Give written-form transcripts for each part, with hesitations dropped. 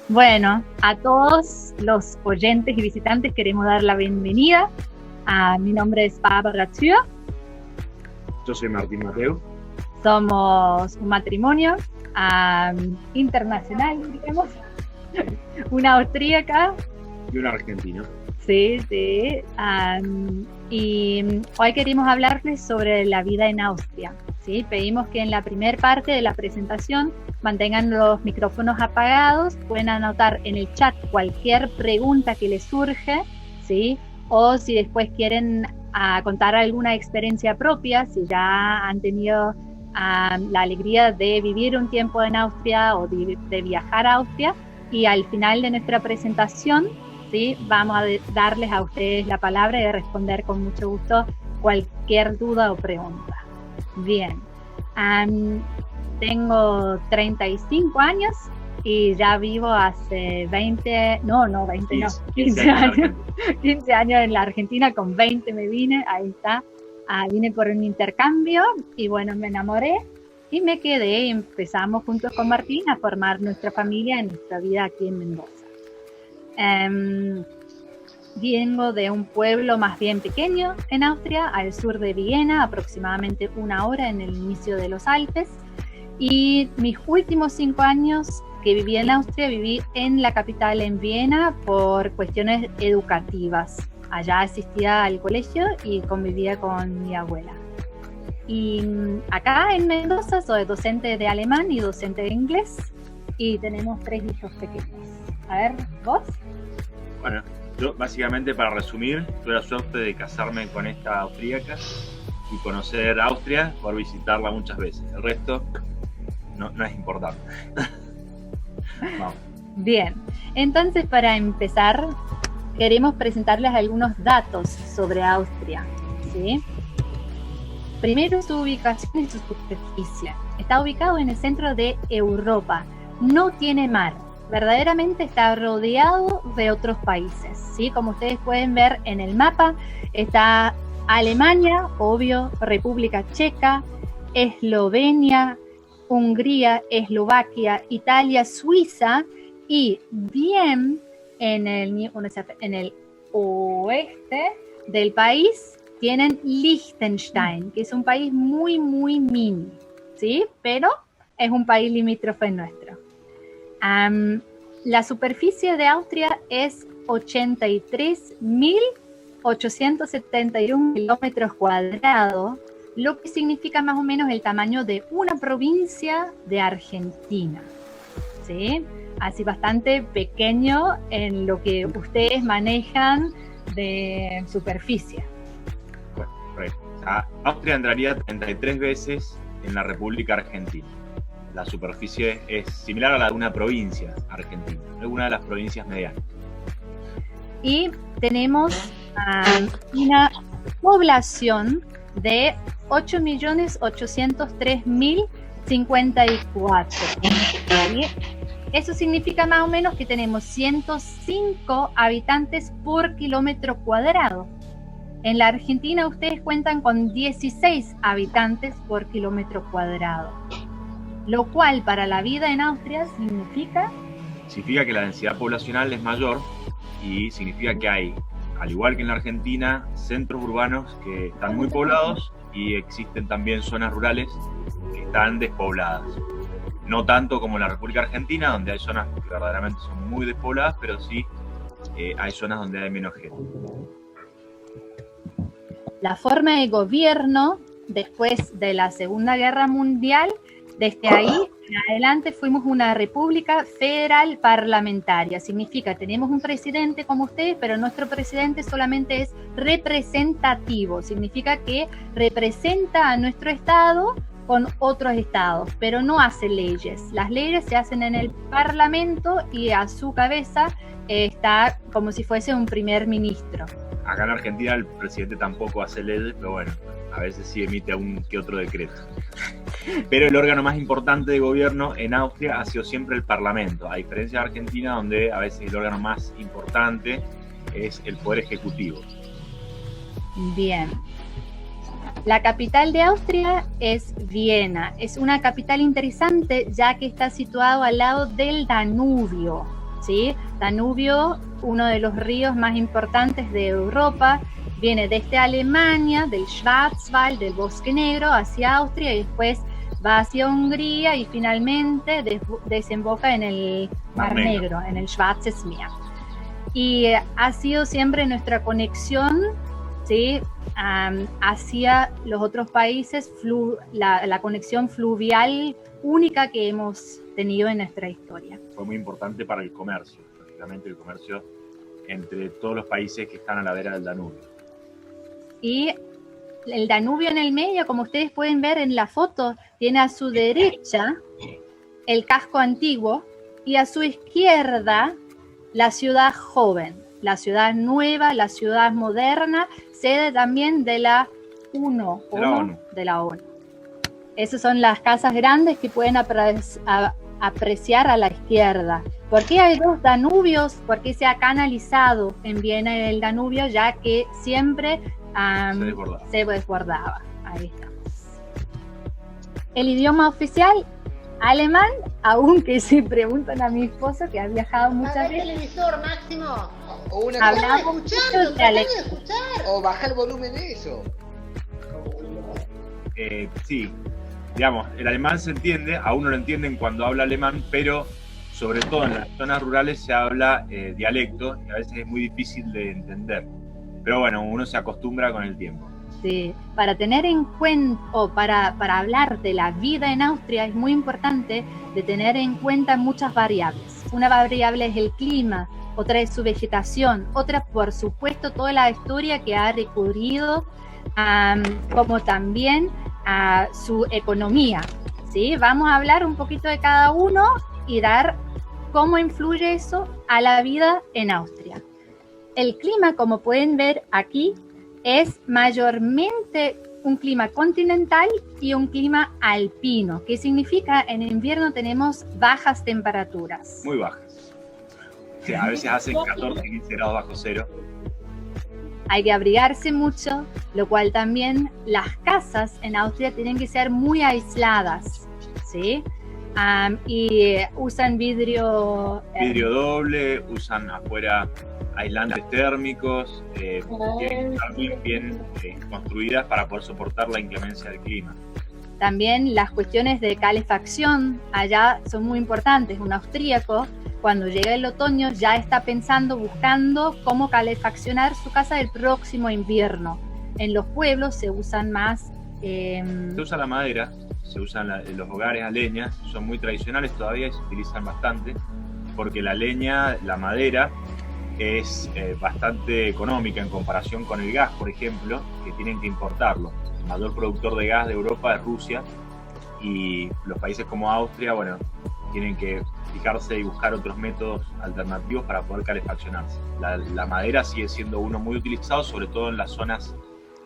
Bueno, a todos los oyentes y visitantes queremos dar la bienvenida. Mi nombre es Bárbara Tür. Yo soy Martín Mateu. Somos un matrimonio internacional, digamos. Una austríaca. Y un argentino. Sí. Y hoy queremos hablarles sobre la vida en Austria. ¿Sí? Pedimos que en la primera parte de la presentación mantengan los micrófonos apagados, pueden anotar en el chat cualquier pregunta que les surge, ¿sí? O si después quieren contar alguna experiencia propia, si ya han tenido la alegría de vivir un tiempo en Austria o de viajar a Austria, y al final de nuestra presentación, ¿sí? Vamos a darles a ustedes la palabra y responder con mucho gusto cualquier duda o pregunta. Bien, tengo 35 años y ya vivo hace 15 años. 15 años en la Argentina, con 20 me vine, ahí está. Vine por un intercambio y bueno, me enamoré y me quedé y empezamos juntos con Martín a formar nuestra familia en nuestra vida aquí en Mendoza. Vengo de un pueblo más bien pequeño en Austria, al sur de Viena, aproximadamente 1 hora en el inicio de los Alpes. Y mis últimos 5 años que viví en Austria, viví en la capital, en Viena, por cuestiones educativas. Allá asistía al colegio y convivía con mi abuela. Y acá en Mendoza soy docente de alemán y docente de inglés. Y tenemos 3 hijos pequeños. A ver, ¿vos? Bueno, yo básicamente, para resumir, tuve la suerte de casarme con esta austríaca y conocer Austria, por visitarla muchas veces. El resto no es importante. Vamos. Bien, entonces para empezar, queremos presentarles algunos datos sobre Austria, ¿sí? Primero, su ubicación y su superficie. Está ubicado en el centro de Europa, no tiene mar. Verdaderamente está rodeado de otros países, ¿sí? Como ustedes pueden ver en el mapa, está Alemania, obvio, República Checa, Eslovenia, Hungría, Eslovaquia, Italia, Suiza, y bien en el oeste del país tienen Liechtenstein, que es un país muy, muy mini, ¿sí? Pero es un país limítrofe nuestro. La superficie de Austria es 83.871 kilómetros cuadrados, lo que significa más o menos el tamaño de una provincia de Argentina, ¿sí? Así bastante pequeño en lo que ustedes manejan de superficie. Correcto. Austria entraría 33 veces en la República Argentina. La superficie es similar a la de una provincia argentina, alguna de las provincias medianas. Y tenemos una población de 8.803.054. Eso significa más o menos que tenemos 105 habitantes por kilómetro cuadrado. En la Argentina ustedes cuentan con 16 habitantes por kilómetro cuadrado. Lo cual para la vida en Austria significa que la densidad poblacional es mayor y significa que hay, al igual que en la Argentina, centros urbanos que están muy poblados y existen también zonas rurales que están despobladas. No tanto como en la República Argentina, donde hay zonas que verdaderamente son muy despobladas, pero sí hay zonas donde hay menos gente. La forma de gobierno después de la Segunda Guerra Mundial, desde ahí en adelante fuimos una república federal parlamentaria. Significa, tenemos un presidente como ustedes, pero nuestro presidente solamente es representativo. Significa que representa a nuestro estado con otros estados, pero no hace leyes. Las leyes se hacen en el Parlamento y a su cabeza está como si fuese un primer ministro. Acá en Argentina el presidente tampoco hace leyes, pero bueno, a veces sí emite un que otro decreto. Pero el órgano más importante de gobierno en Austria ha sido siempre el Parlamento, a diferencia de Argentina, donde a veces el órgano más importante es el Poder Ejecutivo. Bien. La capital de Austria es Viena. Es una capital interesante ya que está situado al lado del Danubio, ¿sí? Danubio, uno de los ríos más importantes de Europa, viene desde Alemania, del Schwarzwald, del Bosque Negro, hacia Austria y después va hacia Hungría y finalmente desemboca en el Mar Negro, en el Schwarzes Meer. Y ha sido siempre nuestra conexión, ¿sí? Hacia los otros países, la conexión fluvial única que hemos tenido en nuestra historia. Fue muy importante para el comercio, prácticamente el comercio entre todos los países que están a la vera del Danubio. Y el Danubio en el medio, como ustedes pueden ver en la foto, tiene a su derecha el casco antiguo y a su izquierda la ciudad joven, la ciudad nueva, la ciudad moderna, sede también de la ONU. Esas son las casas grandes que pueden apreciar a la izquierda. ¿Por qué hay dos Danubios? Porque se ha canalizado en Viena el Danubio, ya que siempre se desbordaba. Ahí estamos. El idioma oficial, alemán, aunque si preguntan a mi esposo, que ha viajado muchas veces. ¿El televisor, Máximo? Hablamos mucho de alemán. O bajar el volumen de eso. Sí, digamos, el alemán se entiende, a uno lo entienden cuando habla alemán, pero sobre todo en las zonas rurales se habla dialecto y a veces es muy difícil de entender. Pero bueno, uno se acostumbra con el tiempo. Sí, para tener en cuenta, o para hablar de la vida en Austria, es muy importante de tener en cuenta muchas variables. Una variable es el clima, otra es su vegetación, otra, por supuesto, toda la historia que ha recorrido, como también a su economía, ¿sí? Vamos a hablar un poquito de cada uno y dar cómo influye eso a la vida en Austria. El clima, como pueden ver aquí, es mayormente un clima continental y un clima alpino, que significa en invierno tenemos bajas temperaturas. Muy bajas. O sea, a veces hacen 14, 15 grados bajo cero. Hay que abrigarse mucho, lo cual también las casas en Austria tienen que ser muy aisladas, ¿sí? Y usan vidrio doble, usan afuera aislantes térmicos, tienen que estar bien construidas para poder soportar la inclemencia del clima. También las cuestiones de calefacción allá son muy importantes. Un austríaco, cuando llega el otoño, ya está buscando cómo calefaccionar su casa el próximo invierno. En los pueblos se usan más... Se usa la madera, se usan los hogares a leña, son muy tradicionales todavía y se utilizan bastante, porque la leña, la madera, es bastante económica en comparación con el gas, por ejemplo, que tienen que importarlo. El mayor productor de gas de Europa es Rusia, y los países como Austria, bueno, tienen que fijarse y buscar otros métodos alternativos para poder calefaccionarse. La madera sigue siendo uno muy utilizado, sobre todo en las zonas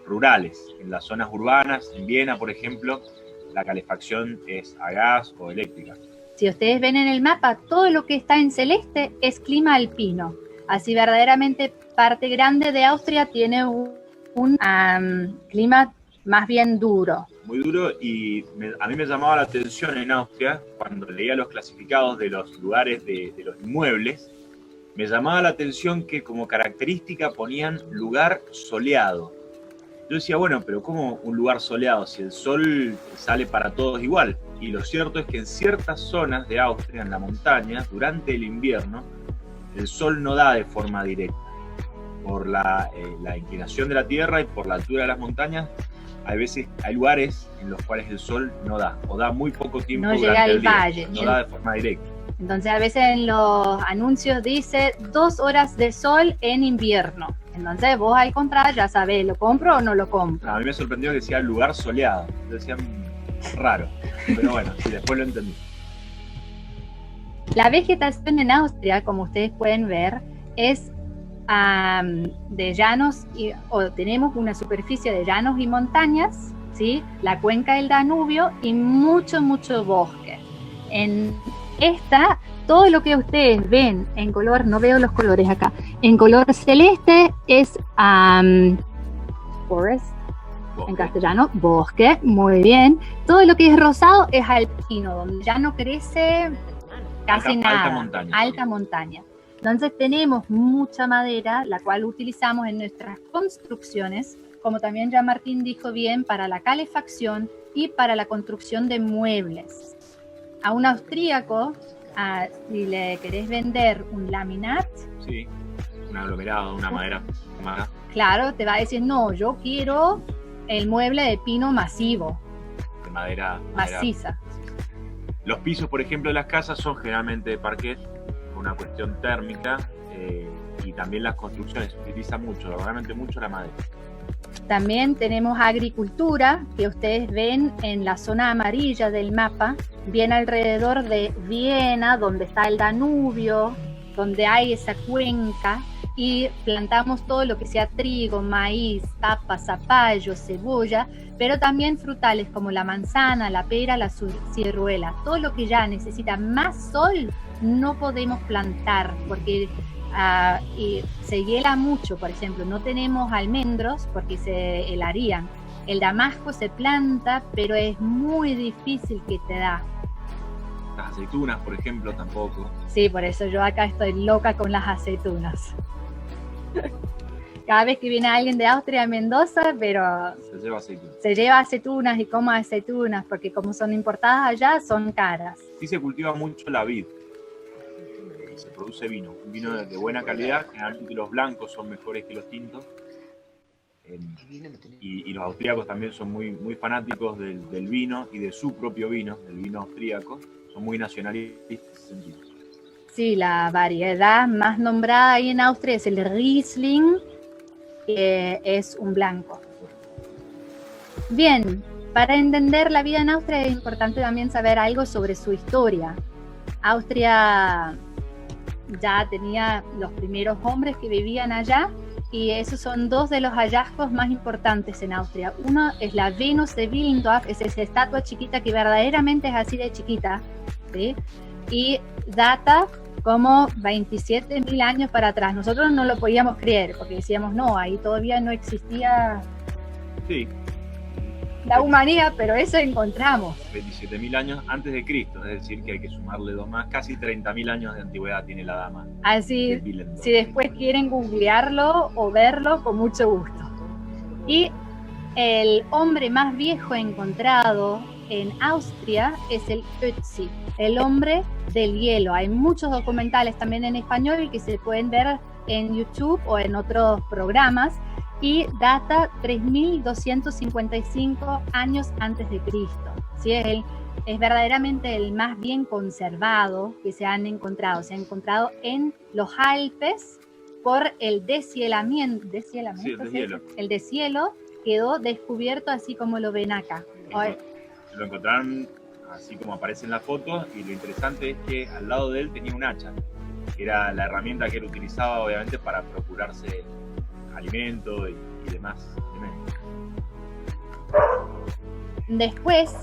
rurales. En las zonas urbanas, en Viena, por ejemplo, la calefacción es a gas o eléctrica. Si ustedes ven en el mapa, todo lo que está en celeste es clima alpino. Así verdaderamente parte grande de Austria tiene un clima más bien duro. Muy duro, y a mí me llamaba la atención en Austria, cuando leía los clasificados de los lugares de los inmuebles, me llamaba la atención que como característica ponían lugar soleado. Yo decía, bueno, pero ¿cómo un lugar soleado si el sol sale para todos igual? Y lo cierto es que en ciertas zonas de Austria, en la montaña, durante el invierno, el sol no da de forma directa. Por la inclinación de la tierra y por la altura de las montañas, hay lugares en los cuales el sol no da, o da muy poco tiempo no durante llega al el día, valle, no da de forma directa. Entonces a veces en los anuncios dice 2 horas de sol en invierno. Entonces vos al comprar ya sabés, ¿lo compro o no lo compro? A mí me sorprendió que decía lugar soleado. Decían raro, pero bueno, sí, después lo entendí. La vegetación en Austria, como ustedes pueden ver, es de llanos, tenemos una superficie de llanos y montañas, ¿sí? La cuenca del Danubio y mucho bosque. En esta, todo lo que ustedes ven en color, no veo los colores acá, en color celeste es forest, en castellano, bosque, muy bien. Todo lo que es rosado es alpino, donde ya no crece casi nada, alta montaña. Entonces tenemos mucha madera, la cual utilizamos en nuestras construcciones, como también ya Martín dijo bien, para la calefacción y para la construcción de muebles. A un austríaco, si le querés vender un laminat, Sí, un aglomerado, una madera. claro, te va a decir, no, yo quiero el mueble de pino masivo, De madera maciza. Los pisos, por ejemplo, de las casas son generalmente de parquet, por una cuestión térmica, y también las construcciones utilizan mucho, realmente mucho la madera. También tenemos agricultura, que ustedes ven en la zona amarilla del mapa, bien alrededor de Viena, donde está el Danubio, donde hay esa cuenca, y plantamos todo lo que sea trigo, maíz, papa, zapallo, cebolla, pero también frutales como la manzana, la pera, la ciruela. Todo lo que ya necesita más sol no podemos plantar porque y se hiela mucho. Por ejemplo, no tenemos almendros porque se helarían. El damasco se planta, pero es muy difícil que te da. Las aceitunas, por ejemplo, tampoco. Sí, por eso yo acá estoy loca con las aceitunas. Cada vez que viene alguien de Austria a Mendoza, pero se lleva aceitunas y come aceitunas, porque como son importadas allá, son caras. Sí se cultiva mucho la vid. Se produce vino, un vino de buena calidad. Generalmente los blancos son mejores que los tintos. Y los austríacos también son muy, muy fanáticos del vino y de su propio vino, del vino austríaco. Son muy nacionalistas en ese sentido. Sí, la variedad más nombrada ahí en Austria es el Riesling, que es un blanco. Bien, para entender la vida en Austria es importante también saber algo sobre su historia. Austria ya tenía los primeros hombres que vivían allá, y esos son dos de los hallazgos más importantes en Austria. Uno es la Venus de Willendorf, es esa estatua chiquita que verdaderamente es así de chiquita, ¿sí? Y data como 27.000 años para atrás. Nosotros no lo podíamos creer porque decíamos, no, ahí todavía no existía la humanidad, pero eso encontramos. 27.000 años antes de Cristo, es decir, que hay que sumarle dos más, casi 30.000 años de antigüedad tiene la dama. Así, si después quieren googlearlo o verlo, con mucho gusto. Y el hombre más viejo encontrado en Austria es el Ötzi, el hombre del hielo. Hay muchos documentales también en español que se pueden ver en YouTube o en otros programas, y data 3.255 años antes de Cristo. ¿Sí? Es verdaderamente el más bien conservado que se han encontrado. Se ha encontrado en los Alpes por el deshielamiento. Sí, el deshielo. El deshielo quedó descubierto así como lo ven acá. Lo encontraron así como aparece en la foto, y lo interesante es que al lado de él tenía un hacha, que era la herramienta que él utilizaba obviamente para procurarse alimento y demás alimentos. Después,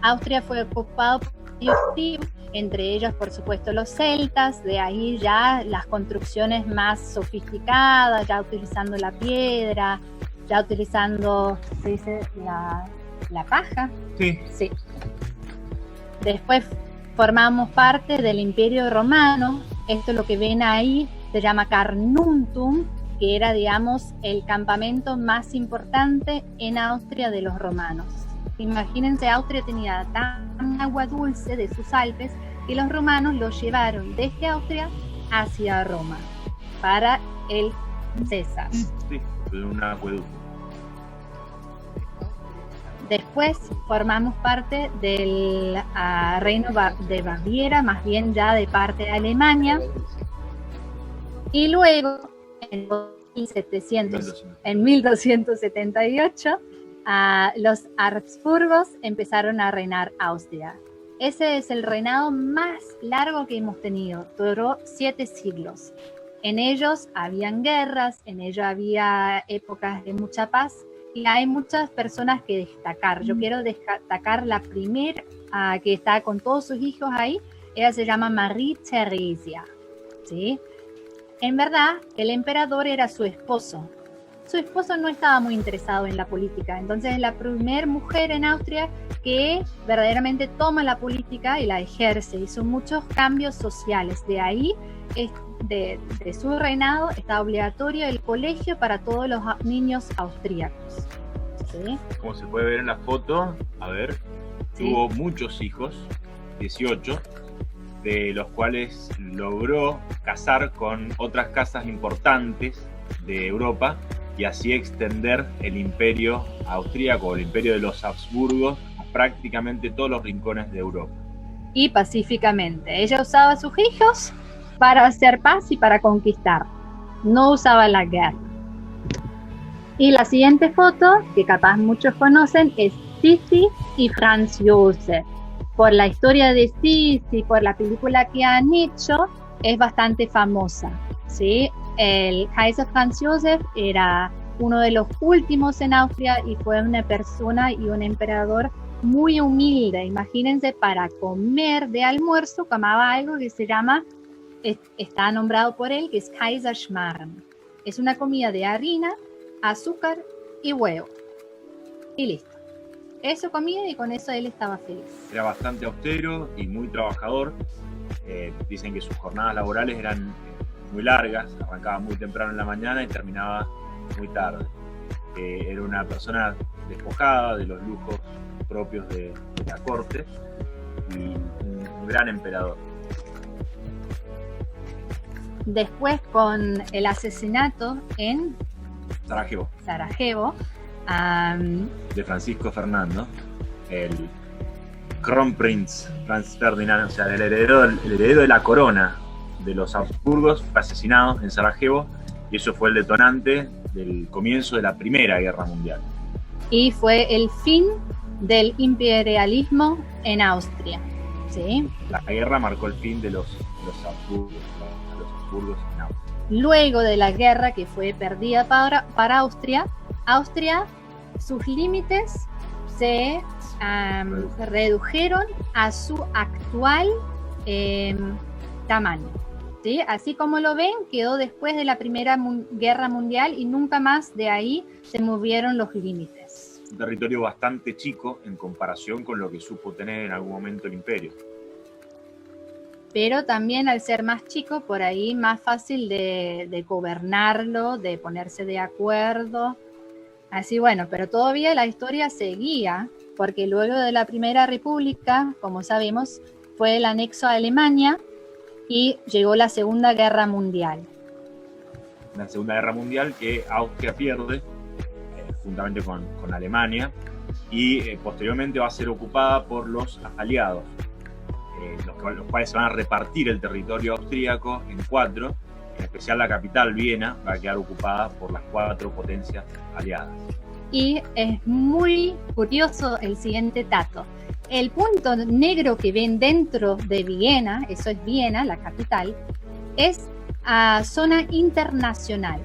Austria fue ocupado por varios tribus, entre ellos por supuesto los celtas, de ahí ya las construcciones más sofisticadas, ya utilizando la piedra, ya utilizando, se dice, la paja. Sí. Después formamos parte del Imperio Romano. Esto es lo que ven ahí, se llama Carnuntum, que era, digamos, el campamento más importante en Austria de los romanos. Imagínense, Austria tenía tan agua dulce de sus Alpes que los romanos lo llevaron desde Austria hacia Roma para el César. Sí, un acueducto. Después formamos parte del reino de Baviera, más bien ya de parte de Alemania. Y luego, en 1278, los Habsburgos empezaron a reinar Austria. Ese es el reinado más largo que hemos tenido. Duró 7 siglos. En ellos habían guerras, en ellos había épocas de mucha paz, y hay muchas personas que destacar. Yo quiero destacar la primera que está con todos sus hijos ahí. Ella se llama Marie Theresia, ¿sí? En verdad, el emperador era su esposo. Su esposo no estaba muy interesado en la política, entonces es la primera mujer en Austria que verdaderamente toma la política y la ejerce. Hizo muchos cambios sociales. De ahí de su reinado está obligatorio el colegio para todos los niños austríacos. ¿Sí? Como se puede ver en la foto, a ver, Sí. tuvo muchos hijos, 18, de los cuales logró casar con otras casas importantes de Europa y así extender el imperio austríaco, el imperio de los Habsburgos, a prácticamente todos los rincones de Europa. Y pacíficamente. Ella usaba a sus hijos para hacer paz y para conquistar. No usaba la guerra. Y la siguiente foto, que capaz muchos conocen, es Sissi y Franz Josef. Por la historia de Sissi, por la película que han hecho, es bastante famosa, ¿sí? El Kaiser Franz Josef era uno de los últimos en Austria y fue una persona y un emperador muy humilde. Imagínense, para comer de almuerzo tomaba algo que se llama, está nombrado por él, que es Kaiserschmarrn. Es una comida de harina, azúcar y huevo. Y listo. Eso comía y con eso él estaba feliz. Era bastante austero y muy trabajador. Dicen que sus jornadas laborales eran muy largas, arrancaba muy temprano en la mañana y terminaba muy tarde. Era una persona despojada de los lujos propios de la corte y un gran emperador. Después, con el asesinato en Sarajevo, Sarajevo, de Francisco Fernando, el Kronprinz Franz Ferdinand, o sea, el heredero de la corona de los Habsburgos, fue asesinado en Sarajevo y eso fue el detonante del comienzo de la Primera Guerra Mundial. y fue el fin del imperialismo en Austria, ¿sí? La guerra marcó el fin de los Habsburgos en Austria. Luego de la guerra, que fue perdida para Austria, sus límites se redujeron a su actual tamaño, ¿sí? Así como lo ven, quedó después de la Primera Guerra Mundial y nunca más de ahí se movieron los límites. Un territorio bastante chico en comparación con lo que supo tener en algún momento el imperio. Pero también, al ser más chico, por ahí más fácil de gobernarlo, de ponerse de acuerdo. Así, bueno, pero todavía la historia seguía, porque luego de la Primera República, como sabemos, fue el anexo a Alemania y llegó la Segunda Guerra Mundial. La Segunda Guerra Mundial que Austria pierde juntamente con Alemania y posteriormente va a ser ocupada por los aliados, los cuales se van a repartir el territorio austríaco en 4, en especial la capital, Viena, va a quedar ocupada por las 4 potencias aliadas. Y es muy curioso el siguiente dato. El punto negro que ven dentro de Viena, eso es Viena, la capital, es zona internacional.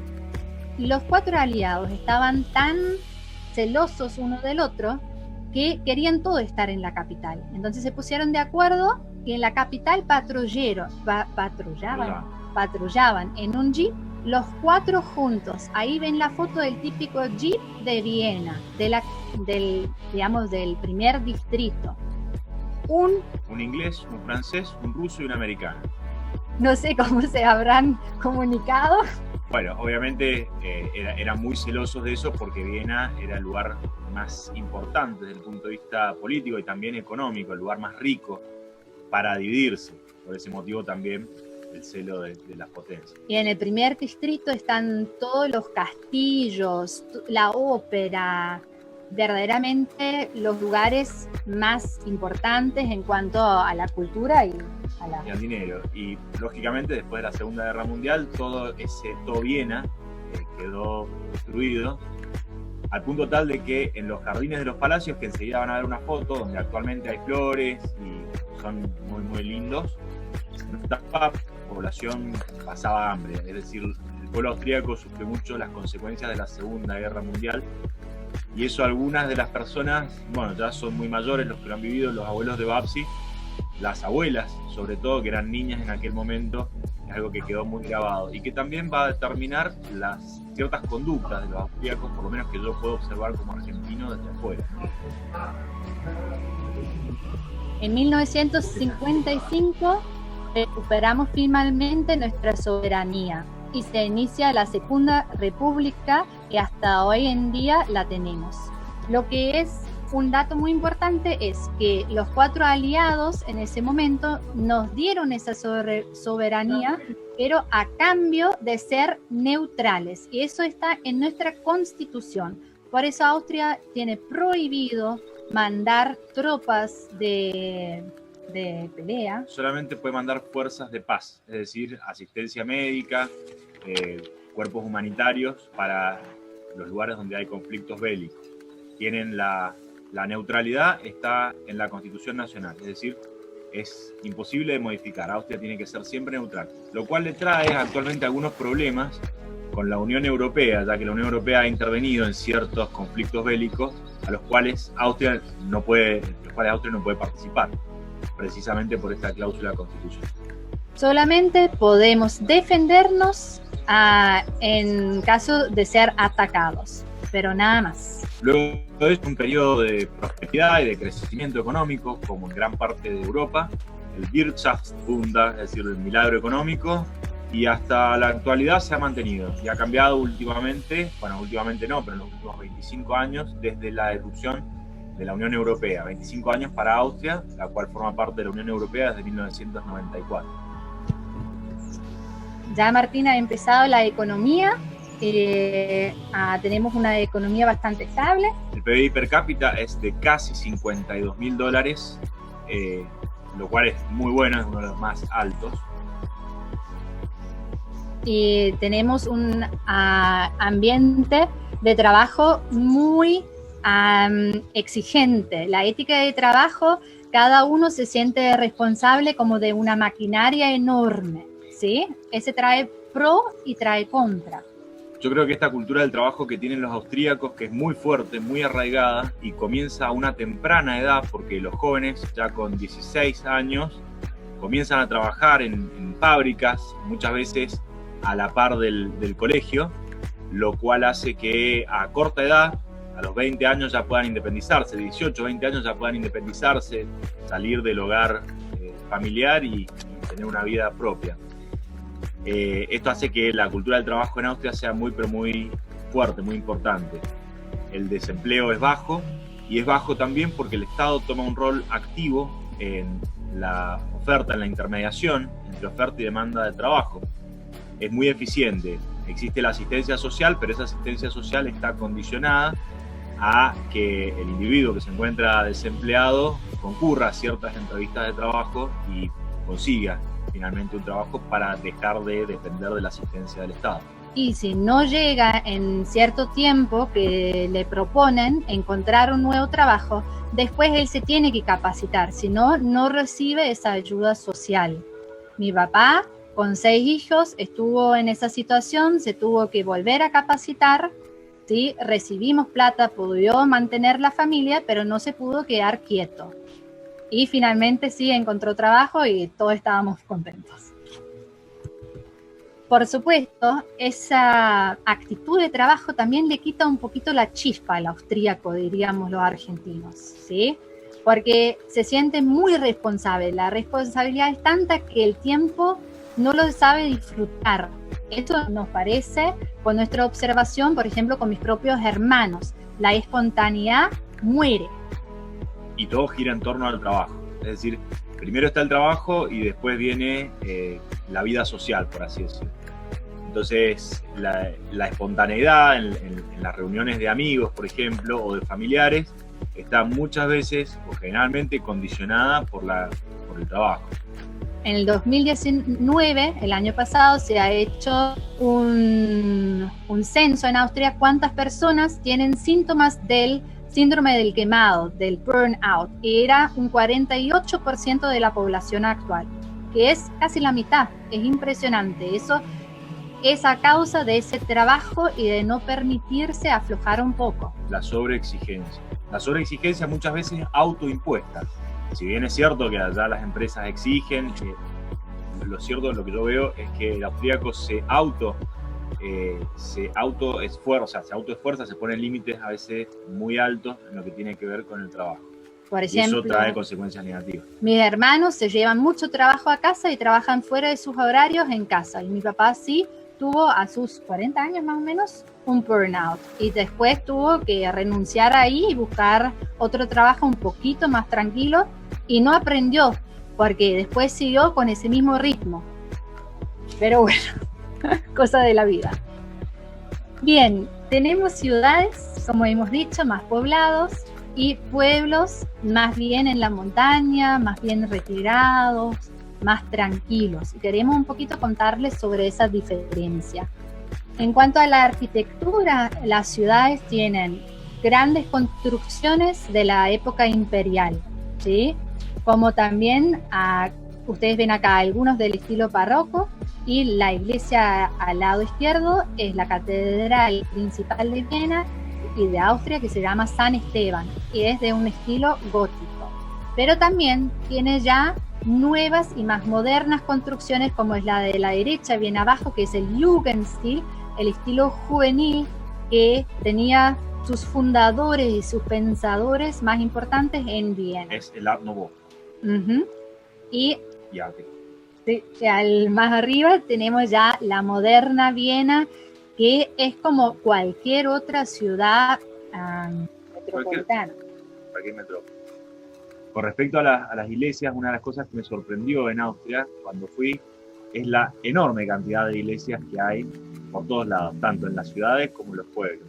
Los 4 aliados estaban tan celosos uno del otro que querían todo estar en la capital. Entonces se pusieron de acuerdo y en la capital patrullaban en un jeep los 4 juntos. Ahí ven la foto del típico jeep de Viena, del primer distrito. Un inglés, un francés, un ruso y un americano. No sé cómo se habrán comunicado. Bueno, obviamente eran muy celosos de eso porque Viena era el lugar más importante desde el punto de vista político y también económico, el lugar más rico para dividirse. Por ese motivo también el celo de las potencias. Y en el primer distrito están todos los castillos, la ópera, verdaderamente los lugares más importantes en cuanto a la cultura y al dinero. Y lógicamente después de la Segunda Guerra Mundial todo Viena quedó destruido, al punto tal de que en los jardines de los palacios, que enseguida van a ver una foto donde actualmente hay flores y son muy muy lindos, la población pasaba hambre, es decir, el pueblo austríaco sufrió mucho las consecuencias de la Segunda Guerra Mundial. Y eso algunas de las personas, bueno, ya son muy mayores los que lo han vivido, los abuelos de Babsi, las abuelas sobre todo, que eran niñas en aquel momento, es algo que quedó muy grabado y que también va a determinar las ciertas conductas de los austríacos, por lo menos que yo puedo observar como argentino desde afuera. En 1955 recuperamos finalmente nuestra soberanía y se inicia la Segunda República y hasta hoy en día la tenemos. Lo que es un dato muy importante es que los 4 aliados en ese momento nos dieron esa soberanía, pero a cambio de ser neutrales, y eso está en nuestra Constitución. Por eso Austria tiene prohibido mandar tropas de pelea. Solamente puede mandar fuerzas de paz, es decir, asistencia médica, cuerpos humanitarios para los lugares donde hay conflictos bélicos. Tienen la neutralidad, está en la Constitución Nacional, es decir, es imposible de modificar. Austria tiene que ser siempre neutral, lo cual le trae actualmente algunos problemas con la Unión Europea, ya que la Unión Europea ha intervenido en ciertos conflictos bélicos a los cuales Austria no puede participar, precisamente por esta cláusula constitucional. Solamente podemos defendernos en caso de ser atacados, pero nada más. Luego es un periodo de prosperidad y de crecimiento económico, como en gran parte de Europa, el Wirtschaftswunder, es decir, el milagro económico, y hasta la actualidad se ha mantenido y ha cambiado últimamente, bueno, últimamente no, pero en los últimos 25 años, desde la erupción de la Unión Europea, 25 años para Austria, la cual forma parte de la Unión Europea desde 1994. Ya Martín ha empezado la economía. Tenemos una economía bastante estable. El PBI per cápita es de casi $52.000, lo cual es muy bueno, es uno de los más altos. Y tenemos un ambiente de trabajo muy exigente. La ética de trabajo, cada uno se siente responsable como de una maquinaria enorme, ¿sí? Ese trae pro y trae contra. Yo creo que esta cultura del trabajo que tienen los austríacos, que es muy fuerte, muy arraigada y comienza a una temprana edad, porque los jóvenes ya con 16 años comienzan a trabajar en fábricas, muchas veces a la par del colegio, lo cual hace que a corta edad, a los 20 años ya puedan independizarse, 18, 20 años ya puedan independizarse, salir del hogar familiar y tener una vida propia. Esto hace que la cultura del trabajo en Austria sea muy, pero muy fuerte, muy importante. El desempleo es bajo, y es bajo también porque el Estado toma un rol activo en la oferta, en la intermediación entre oferta y demanda de trabajo. Es muy eficiente. Existe la asistencia social, pero esa asistencia social está condicionada a que el individuo que se encuentra desempleado concurra a ciertas entrevistas de trabajo y consiga finalmente un trabajo para dejar de depender de la asistencia del Estado. Y si no llega en cierto tiempo que le proponen encontrar un nuevo trabajo, después él se tiene que capacitar, si no, no recibe esa ayuda social. Mi papá, con 6 hijos, estuvo en esa situación, se tuvo que volver a capacitar, ¿sí? Recibimos plata, pudo mantener la familia, pero no se pudo quedar quieto. Y finalmente sí encontró trabajo y todos estábamos contentos. Por supuesto, esa actitud de trabajo también le quita un poquito la chispa al austríaco, diríamos los argentinos, ¿sí? Porque se siente muy responsable. La responsabilidad es tanta que el tiempo no lo sabe disfrutar. Esto nos parece, con nuestra observación, por ejemplo, con mis propios hermanos. La espontaneidad muere. Y todo gira en torno al trabajo. Es decir, primero está el trabajo y después viene la vida social, por así decirlo. Entonces, la espontaneidad en las reuniones de amigos, por ejemplo, o de familiares, está muchas veces o generalmente condicionada por el trabajo. En el 2019, el año pasado, se ha hecho un censo en Austria cuántas personas tienen síntomas del síndrome del quemado, del burnout, y era un 48% de la población actual, que es casi la mitad. Es impresionante. Eso es a causa de ese trabajo y de no permitirse aflojar un poco. La sobreexigencia. La sobreexigencia muchas veces autoimpuesta. Si bien es cierto que allá las empresas exigen, lo cierto, lo que yo veo es que el austríaco se autoesfuerza, se pone límites a veces muy altos en lo que tiene que ver con el trabajo. Por Y ejemplo, eso trae consecuencias negativas. mis hermanos se llevan mucho trabajo a casa y trabajan fuera de sus horarios en casa. Y mi papá sí tuvo a sus 40 años más o menos un burnout. Y después tuvo que renunciar ahí y buscar otro trabajo un poquito más tranquilo. Y no aprendió, porque después siguió con ese mismo ritmo. Pero bueno, cosa de la vida. Bien, tenemos ciudades, como hemos dicho, más poblados, y pueblos más bien en la montaña, más bien retirados, más tranquilos. Y queremos un poquito contarles sobre esa diferencia. En cuanto a la arquitectura, las ciudades tienen grandes construcciones de la época imperial, ¿sí? Como también, ustedes ven acá algunos del estilo barroco, y la iglesia al lado izquierdo es la catedral principal de Viena y de Austria, que se llama San Esteban, y es de un estilo gótico. Pero también tiene ya nuevas y más modernas construcciones, como es la de la derecha, bien abajo, que es el Jugendstil, el estilo juvenil, que tenía sus fundadores y sus pensadores más importantes en Viena. Es el Art Nouveau. Y Ya, sí, al más arriba tenemos ya la moderna Viena, que es como cualquier otra ciudad metropolitana. Cualquier metro. Con respecto a las iglesias, una de las cosas que me sorprendió en Austria cuando fui es la enorme cantidad de iglesias que hay por todos lados, tanto en las ciudades como en los pueblos.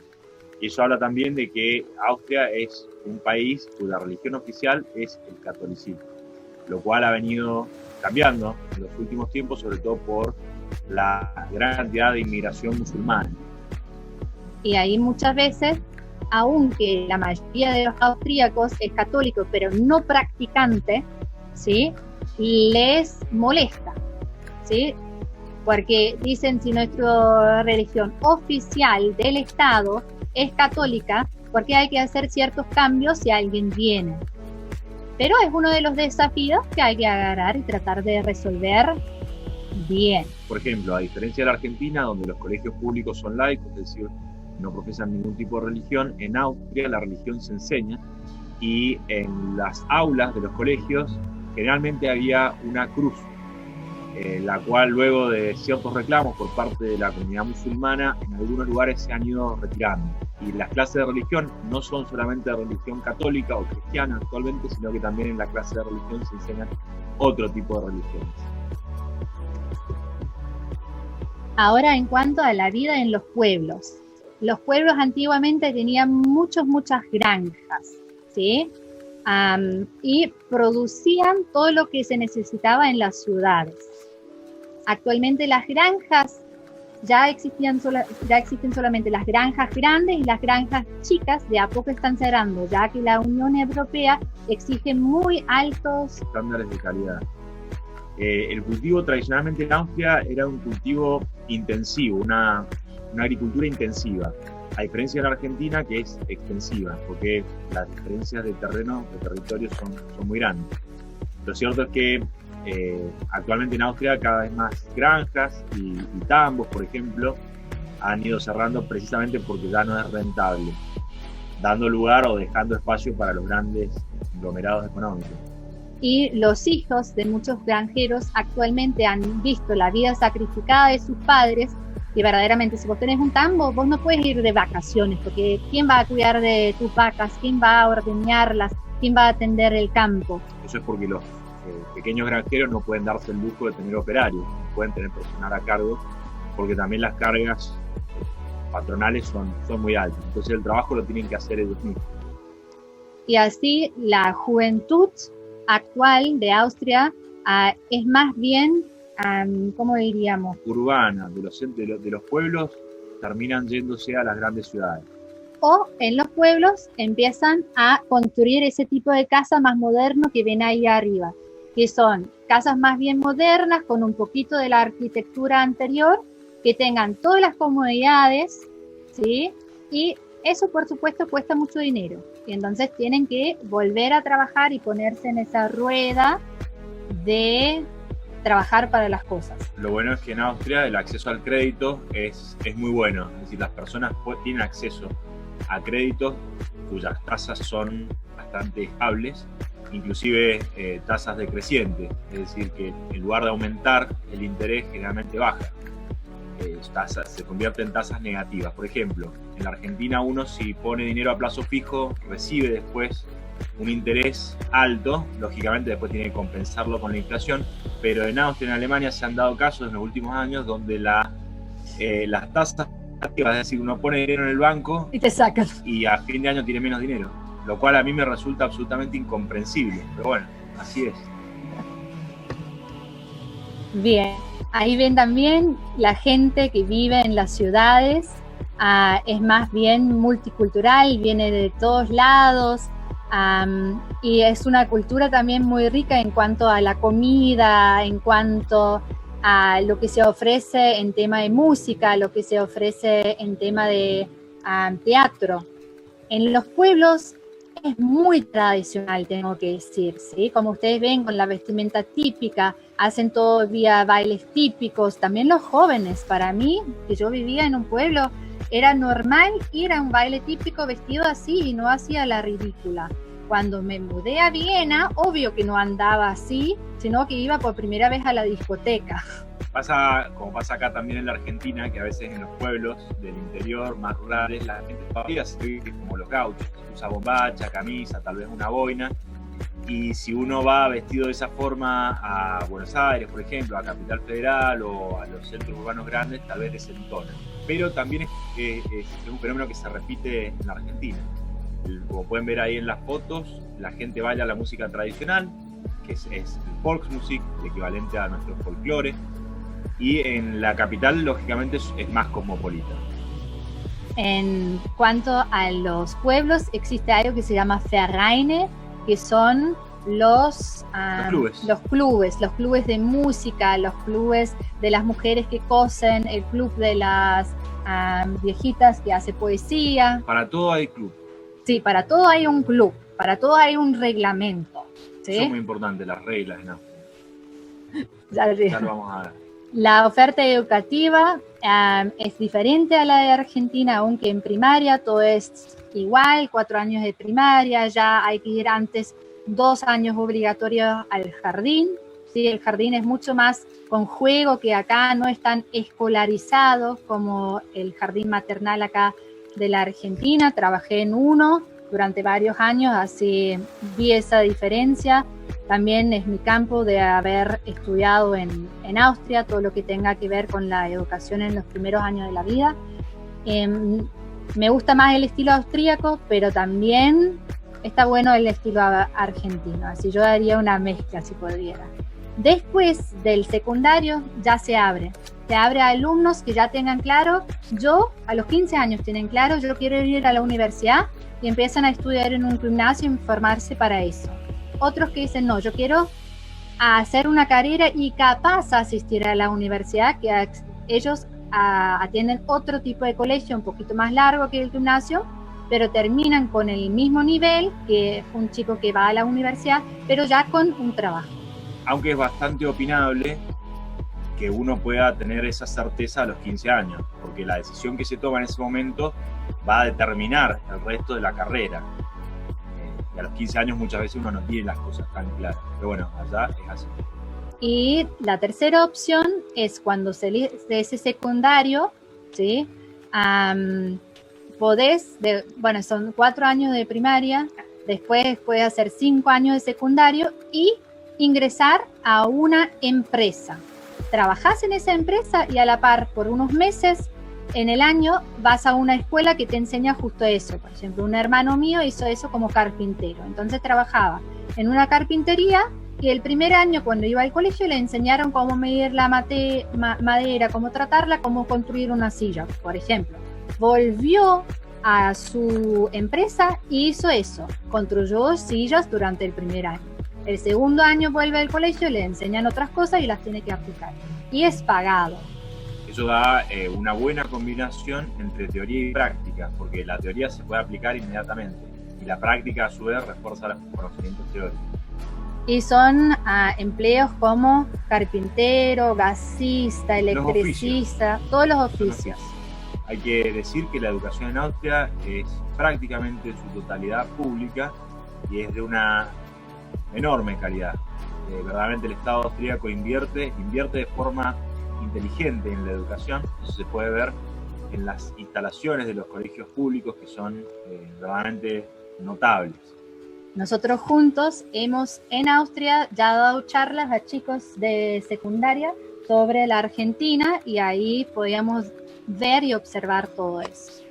Y eso habla también de que Austria es un país cuya religión oficial es el catolicismo, lo cual ha venido cambiando en los últimos tiempos, sobre todo por la gran cantidad de inmigración musulmana. Y ahí muchas veces, aunque la mayoría de los austríacos es católico, pero no practicante, ¿sí?, les molesta, ¿sí? Porque dicen, si nuestra religión oficial del Estado es católica, ¿por qué hay que hacer ciertos cambios si alguien viene? Pero es uno de los desafíos que hay que agarrar y tratar de resolver bien. Por ejemplo, a diferencia de la Argentina, donde los colegios públicos son laicos, es decir, no profesan ningún tipo de religión, en Austria la religión se enseña, y en las aulas de los colegios generalmente había una cruz, la cual luego de ciertos reclamos por parte de la comunidad musulmana, en algunos lugares se han ido retirando. Y las clases de religión no son solamente de religión católica o cristiana actualmente, sino que también en la clase de religión se enseñan otro tipo de religiones. Ahora, en cuanto a la vida en los pueblos. Los pueblos antiguamente tenían muchas granjas, ¿sí? Y producían todo lo que se necesitaba en las ciudades. Actualmente las granjas ya existen solamente las granjas grandes, y las granjas chicas de a poco están cerrando, ya que la Unión Europea exige muy altos estándares de calidad. El cultivo tradicionalmente en Austria era un cultivo intensivo, una agricultura intensiva, a diferencia de la Argentina, que es extensiva, porque las diferencias de terreno, de territorio son muy grandes. Lo cierto es que actualmente en Austria cada vez más granjas y tambos, por ejemplo, han ido cerrando precisamente porque ya no es rentable, dando lugar o dejando espacio para los grandes conglomerados económicos. Y los hijos de muchos granjeros actualmente han visto la vida sacrificada de sus padres, y verdaderamente, si vos tenés un tambo, vos no puedes ir de vacaciones, porque ¿quién va a cuidar de tus vacas? ¿Quién va a ordeñarlas? ¿Quién va a atender el campo? Eso es porque los pequeños granjeros no pueden darse el lujo de tener operarios, no pueden tener personal a cargo, porque también las cargas patronales son muy altas. Entonces el trabajo lo tienen que hacer ellos mismos. Y así la juventud actual de Austria es más bien, ¿cómo diríamos? Urbana, de los pueblos terminan yéndose a las grandes ciudades. O en los pueblos empiezan a construir ese tipo de casa más moderno que ven ahí arriba, que son casas más bien modernas, con un poquito de la arquitectura anterior, que tengan todas las comodidades, ¿sí? Y eso, por supuesto, cuesta mucho dinero. Y entonces tienen que volver a trabajar y ponerse en esa rueda de trabajar para las cosas. Lo bueno es que en Austria el acceso al crédito es muy bueno. Es decir, las personas tienen acceso a créditos cuyas tasas son bastante estables, inclusive tasas decrecientes, es decir, que en lugar de aumentar, el interés generalmente baja. Se convierte en tasas negativas. Por ejemplo, en la Argentina uno, si pone dinero a plazo fijo, recibe después un interés alto, lógicamente después tiene que compensarlo con la inflación, pero en Austria y en Alemania se han dado casos en los últimos años donde las tasas negativas, es decir, uno pone dinero en el banco Y te sacan. y a fin de año tiene menos dinero, lo cual a mí me resulta absolutamente incomprensible, pero bueno, así es. Bien, ahí ven también la gente que vive en las ciudades, es más bien multicultural, viene de todos lados, y es una cultura también muy rica en cuanto a la comida, en cuanto a lo que se ofrece en tema de música, lo que se ofrece en tema de teatro. En los pueblos es muy tradicional, tengo que decir, ¿sí? Como ustedes ven, con la vestimenta típica, hacen todavía bailes típicos, también los jóvenes. Para mí, que yo vivía en un pueblo, era normal ir a un baile típico vestido así y no hacía la ridícula. Cuando me mudé a Viena, obvio que no andaba así, sino que iba por primera vez a la discoteca. Pasa, como pasa acá también en la Argentina, que a veces en los pueblos del interior, más rurales, la gente todavía se vive como los gauchos, usa bombacha, camisa, tal vez una boina, y si uno va vestido de esa forma a Buenos Aires, por ejemplo, a Capital Federal o a los centros urbanos grandes, tal vez desentona. Pero también es un fenómeno que se repite en la Argentina. Como pueden ver ahí en las fotos, la gente baila la música tradicional, que es el Volksmusik, el equivalente a nuestro folclore, y en la capital, lógicamente, es más cosmopolita. En cuanto a los pueblos, existe algo que se llama Vereine, que son los clubes de música, los clubes de las mujeres que cosen, el club de las viejitas que hace poesía. Para todo hay club. Sí, para todo hay un club, para todo hay un reglamento, ¿sí? Son muy importantes las reglas, ¿no? Ya lo vamos a ver. La oferta educativa es diferente a la de Argentina, aunque en primaria todo es igual, 4 años de primaria, ya hay que ir antes 2 años obligatorios al jardín, ¿sí? El jardín es mucho más con juego, que acá no es tan escolarizado como el jardín maternal acá de la Argentina. Trabajé en uno durante varios años, así vi esa diferencia. También es mi campo de haber estudiado en Austria, todo lo que tenga que ver con la educación en los primeros años de la vida. Me gusta más el estilo austríaco, pero también está bueno el estilo argentino, así yo daría una mezcla si pudiera. Después del secundario ya se abre a alumnos que ya tengan claro, a los 15 años tienen claro, yo quiero ir a la universidad, y empiezan a estudiar en un gimnasio y formarse para eso. Otros que dicen, no, yo quiero hacer una carrera y capaz asistir a la universidad, que ellos atienden otro tipo de colegio un poquito más largo que el gimnasio, pero terminan con el mismo nivel que un chico que va a la universidad, pero ya con un trabajo. Aunque es bastante opinable que uno pueda tener esa certeza a los 15 años, porque la decisión que se toma en ese momento va a determinar el resto de la carrera. Y a los 15 años muchas veces uno no tiene las cosas tan claras, pero bueno, allá es así. Y la tercera opción es cuando se de ese secundario, ¿sí? Son 4 años de primaria, después puedes hacer 5 años de secundario y ingresar a una empresa. Trabajás en esa empresa y a la par por unos meses en el año vas a una escuela que te enseña justo eso. Por ejemplo, un hermano mío hizo eso como carpintero. Entonces trabajaba en una carpintería y el primer año cuando iba al colegio le enseñaron cómo medir la madera, cómo tratarla, cómo construir una silla, por ejemplo. Volvió a su empresa y hizo eso. Construyó sillas durante el primer año. El segundo año vuelve al colegio, le enseñan otras cosas y las tiene que aplicar. Y es pagado. Eso da una buena combinación entre teoría y práctica, porque la teoría se puede aplicar inmediatamente y la práctica a su vez refuerza los conocimientos teóricos. Y son empleos como carpintero, gasista, electricista, todos los oficios. Hay que decir que la educación en Austria es prácticamente en su totalidad pública y es de una enorme calidad. Verdaderamente el Estado austríaco invierte de forma inteligente en la educación. Eso se puede ver en las instalaciones de los colegios públicos, que son verdaderamente notables. Nosotros juntos hemos en Austria ya dado charlas a chicos de secundaria sobre la Argentina y ahí podíamos ver y observar todo eso.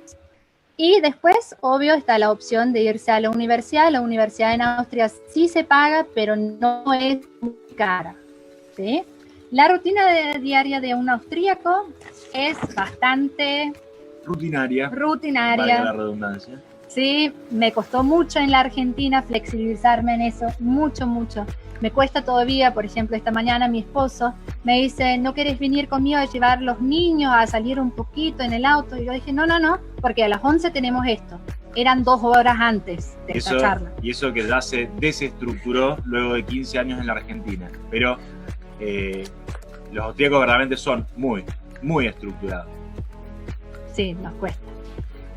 Y después, obvio, está la opción de irse a la universidad. La universidad en Austria sí se paga, pero no es muy cara, ¿sí? La rutina diaria de un austríaco es bastante Rutinaria. Rutinaria. Valga la redundancia. Sí, me costó mucho en la Argentina flexibilizarme en eso, mucho. Me cuesta todavía, por ejemplo, esta mañana mi esposo me dice, ¿no querés venir conmigo a llevar los niños a salir un poquito en el auto? Y yo dije, no, porque a las 11 tenemos esto. Eran 2 horas antes de esta charla. Y eso que ya se desestructuró luego de 15 años en la Argentina. Pero los austríacos verdaderamente son muy estructurados. Sí, nos cuesta.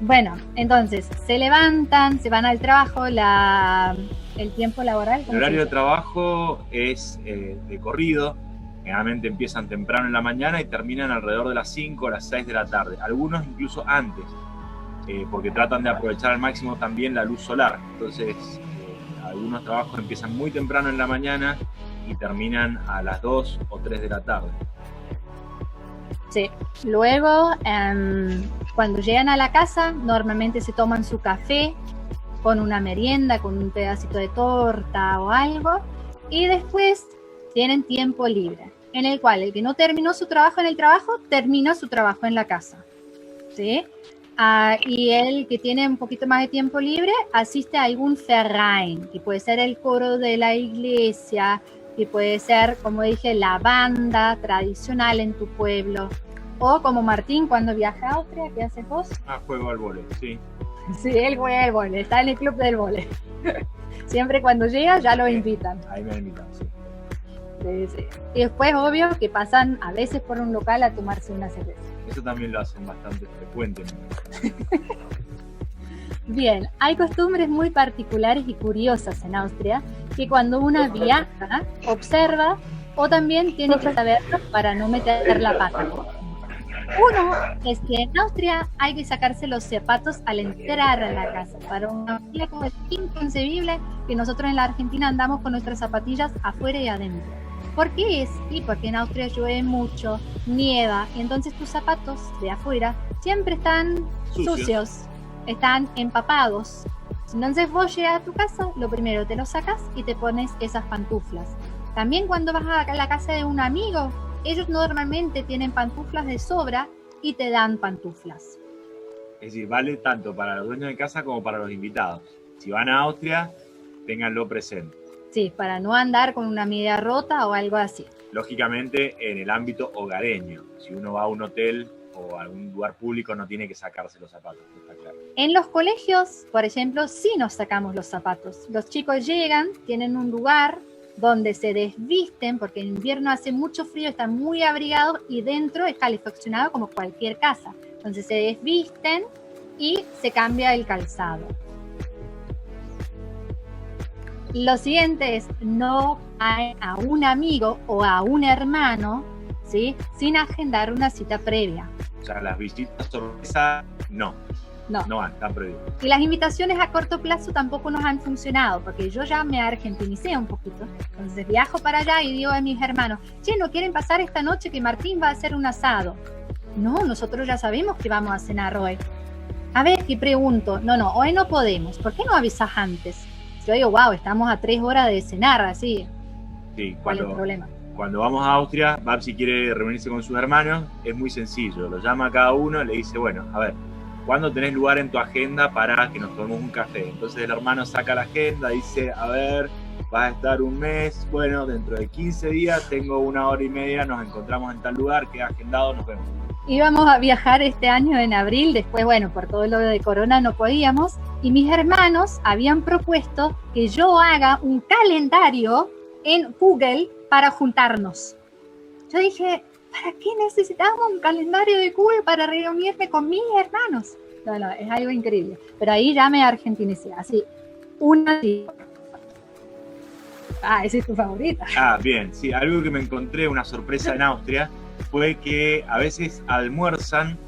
Bueno, entonces, se levantan, se van al trabajo, el tiempo laboral. El horario de trabajo es de corrido. Generalmente empiezan temprano en la mañana y terminan alrededor de las 5 o las 6 de la tarde. Algunos incluso antes, porque tratan de aprovechar al máximo también la luz solar. Entonces, algunos trabajos empiezan muy temprano en la mañana y terminan a las 2 o 3 de la tarde. Sí. Luego, cuando llegan a la casa, normalmente se toman su café con una merienda, con un pedacito de torta o algo, y después tienen tiempo libre, en el cual el que no terminó su trabajo en el trabajo, termina su trabajo en la casa, ¿sí? Y el que tiene un poquito más de tiempo libre asiste a algún Verein, que puede ser el coro de la iglesia, que puede ser, como dije, la banda tradicional en tu pueblo. O como Martín, cuando viaja a Austria, ¿qué haces vos? Juego al vóley, sí. Sí, él juega al vóley, está en el club del vóley. Siempre cuando llega ya lo invitan. Ahí me invitan, sí. Sí. Y después, obvio, que pasan a veces por un local a tomarse una cerveza. Eso también lo hacen bastante frecuentemente. Bien, hay costumbres muy particulares y curiosas en Austria que cuando uno viaja, observa o también tiene que saberlo para no meter la pata. Uno es que en Austria hay que sacarse los zapatos al entrar a la casa. Para un austríaco es inconcebible que nosotros en la Argentina andamos con nuestras zapatillas afuera y adentro. ¿Por qué es? Y porque en Austria llueve mucho, nieva, y entonces tus zapatos de afuera siempre están sucios, están empapados. Entonces vos llegas a tu casa, lo primero te lo sacas y te pones esas pantuflas. También cuando vas a la casa de un amigo, ellos normalmente tienen pantuflas de sobra y te dan pantuflas. Es decir, vale tanto para los dueños de casa como para los invitados. Si van a Austria, ténganlo presente. Sí, para no andar con una media rota o algo así. Lógicamente, en el ámbito hogareño. Si uno va a un hotel o a algún lugar público, no tiene que sacarse los zapatos, está claro. En los colegios, por ejemplo, sí nos sacamos los zapatos. Los chicos llegan, tienen un lugar donde se desvisten, porque en invierno hace mucho frío, están muy abrigados y dentro es calefaccionado como cualquier casa. Entonces se desvisten y se cambia el calzado. Lo siguiente es no ir a un amigo o a un hermano, ¿sí?, sin agendar una cita previa. O sea, las visitas sorpresa, no están prohibidas. Y las invitaciones a corto plazo tampoco nos han funcionado, porque yo ya me argentinicé un poquito. Entonces viajo para allá y digo a mis hermanos, che, ¿no quieren pasar esta noche que Martín va a hacer un asado? No, nosotros ya sabemos que vamos a cenar hoy. A ver, ¿qué pregunto? No, hoy no podemos. ¿Por qué no avisas antes? Yo digo, wow, estamos a 3 horas de cenar, así. Sí, ¿cuál es el problema? Cuando vamos a Austria, Babsi quiere reunirse con sus hermanos, es muy sencillo. Lo llama a cada uno, le dice, bueno, a ver, ¿cuándo tenés lugar en tu agenda para que nos tomemos un café? Entonces el hermano saca la agenda, dice, a ver, vas a estar un mes, bueno, dentro de 15 días tengo 1 hora y media, nos encontramos en tal lugar, queda agendado, nos vemos. Íbamos a viajar este año en abril, después, bueno, por todo lo de corona no podíamos, y mis hermanos habían propuesto que yo haga un calendario en Google para juntarnos. Yo dije, ¿para qué necesitamos un calendario de Google para reunirme con mis hermanos? No, es algo increíble. Pero ahí ya me argentinicé, así, una Ah, esa es tu favorita. Ah, bien, sí, algo que me encontré, una sorpresa en Austria, fue que a veces almuerzan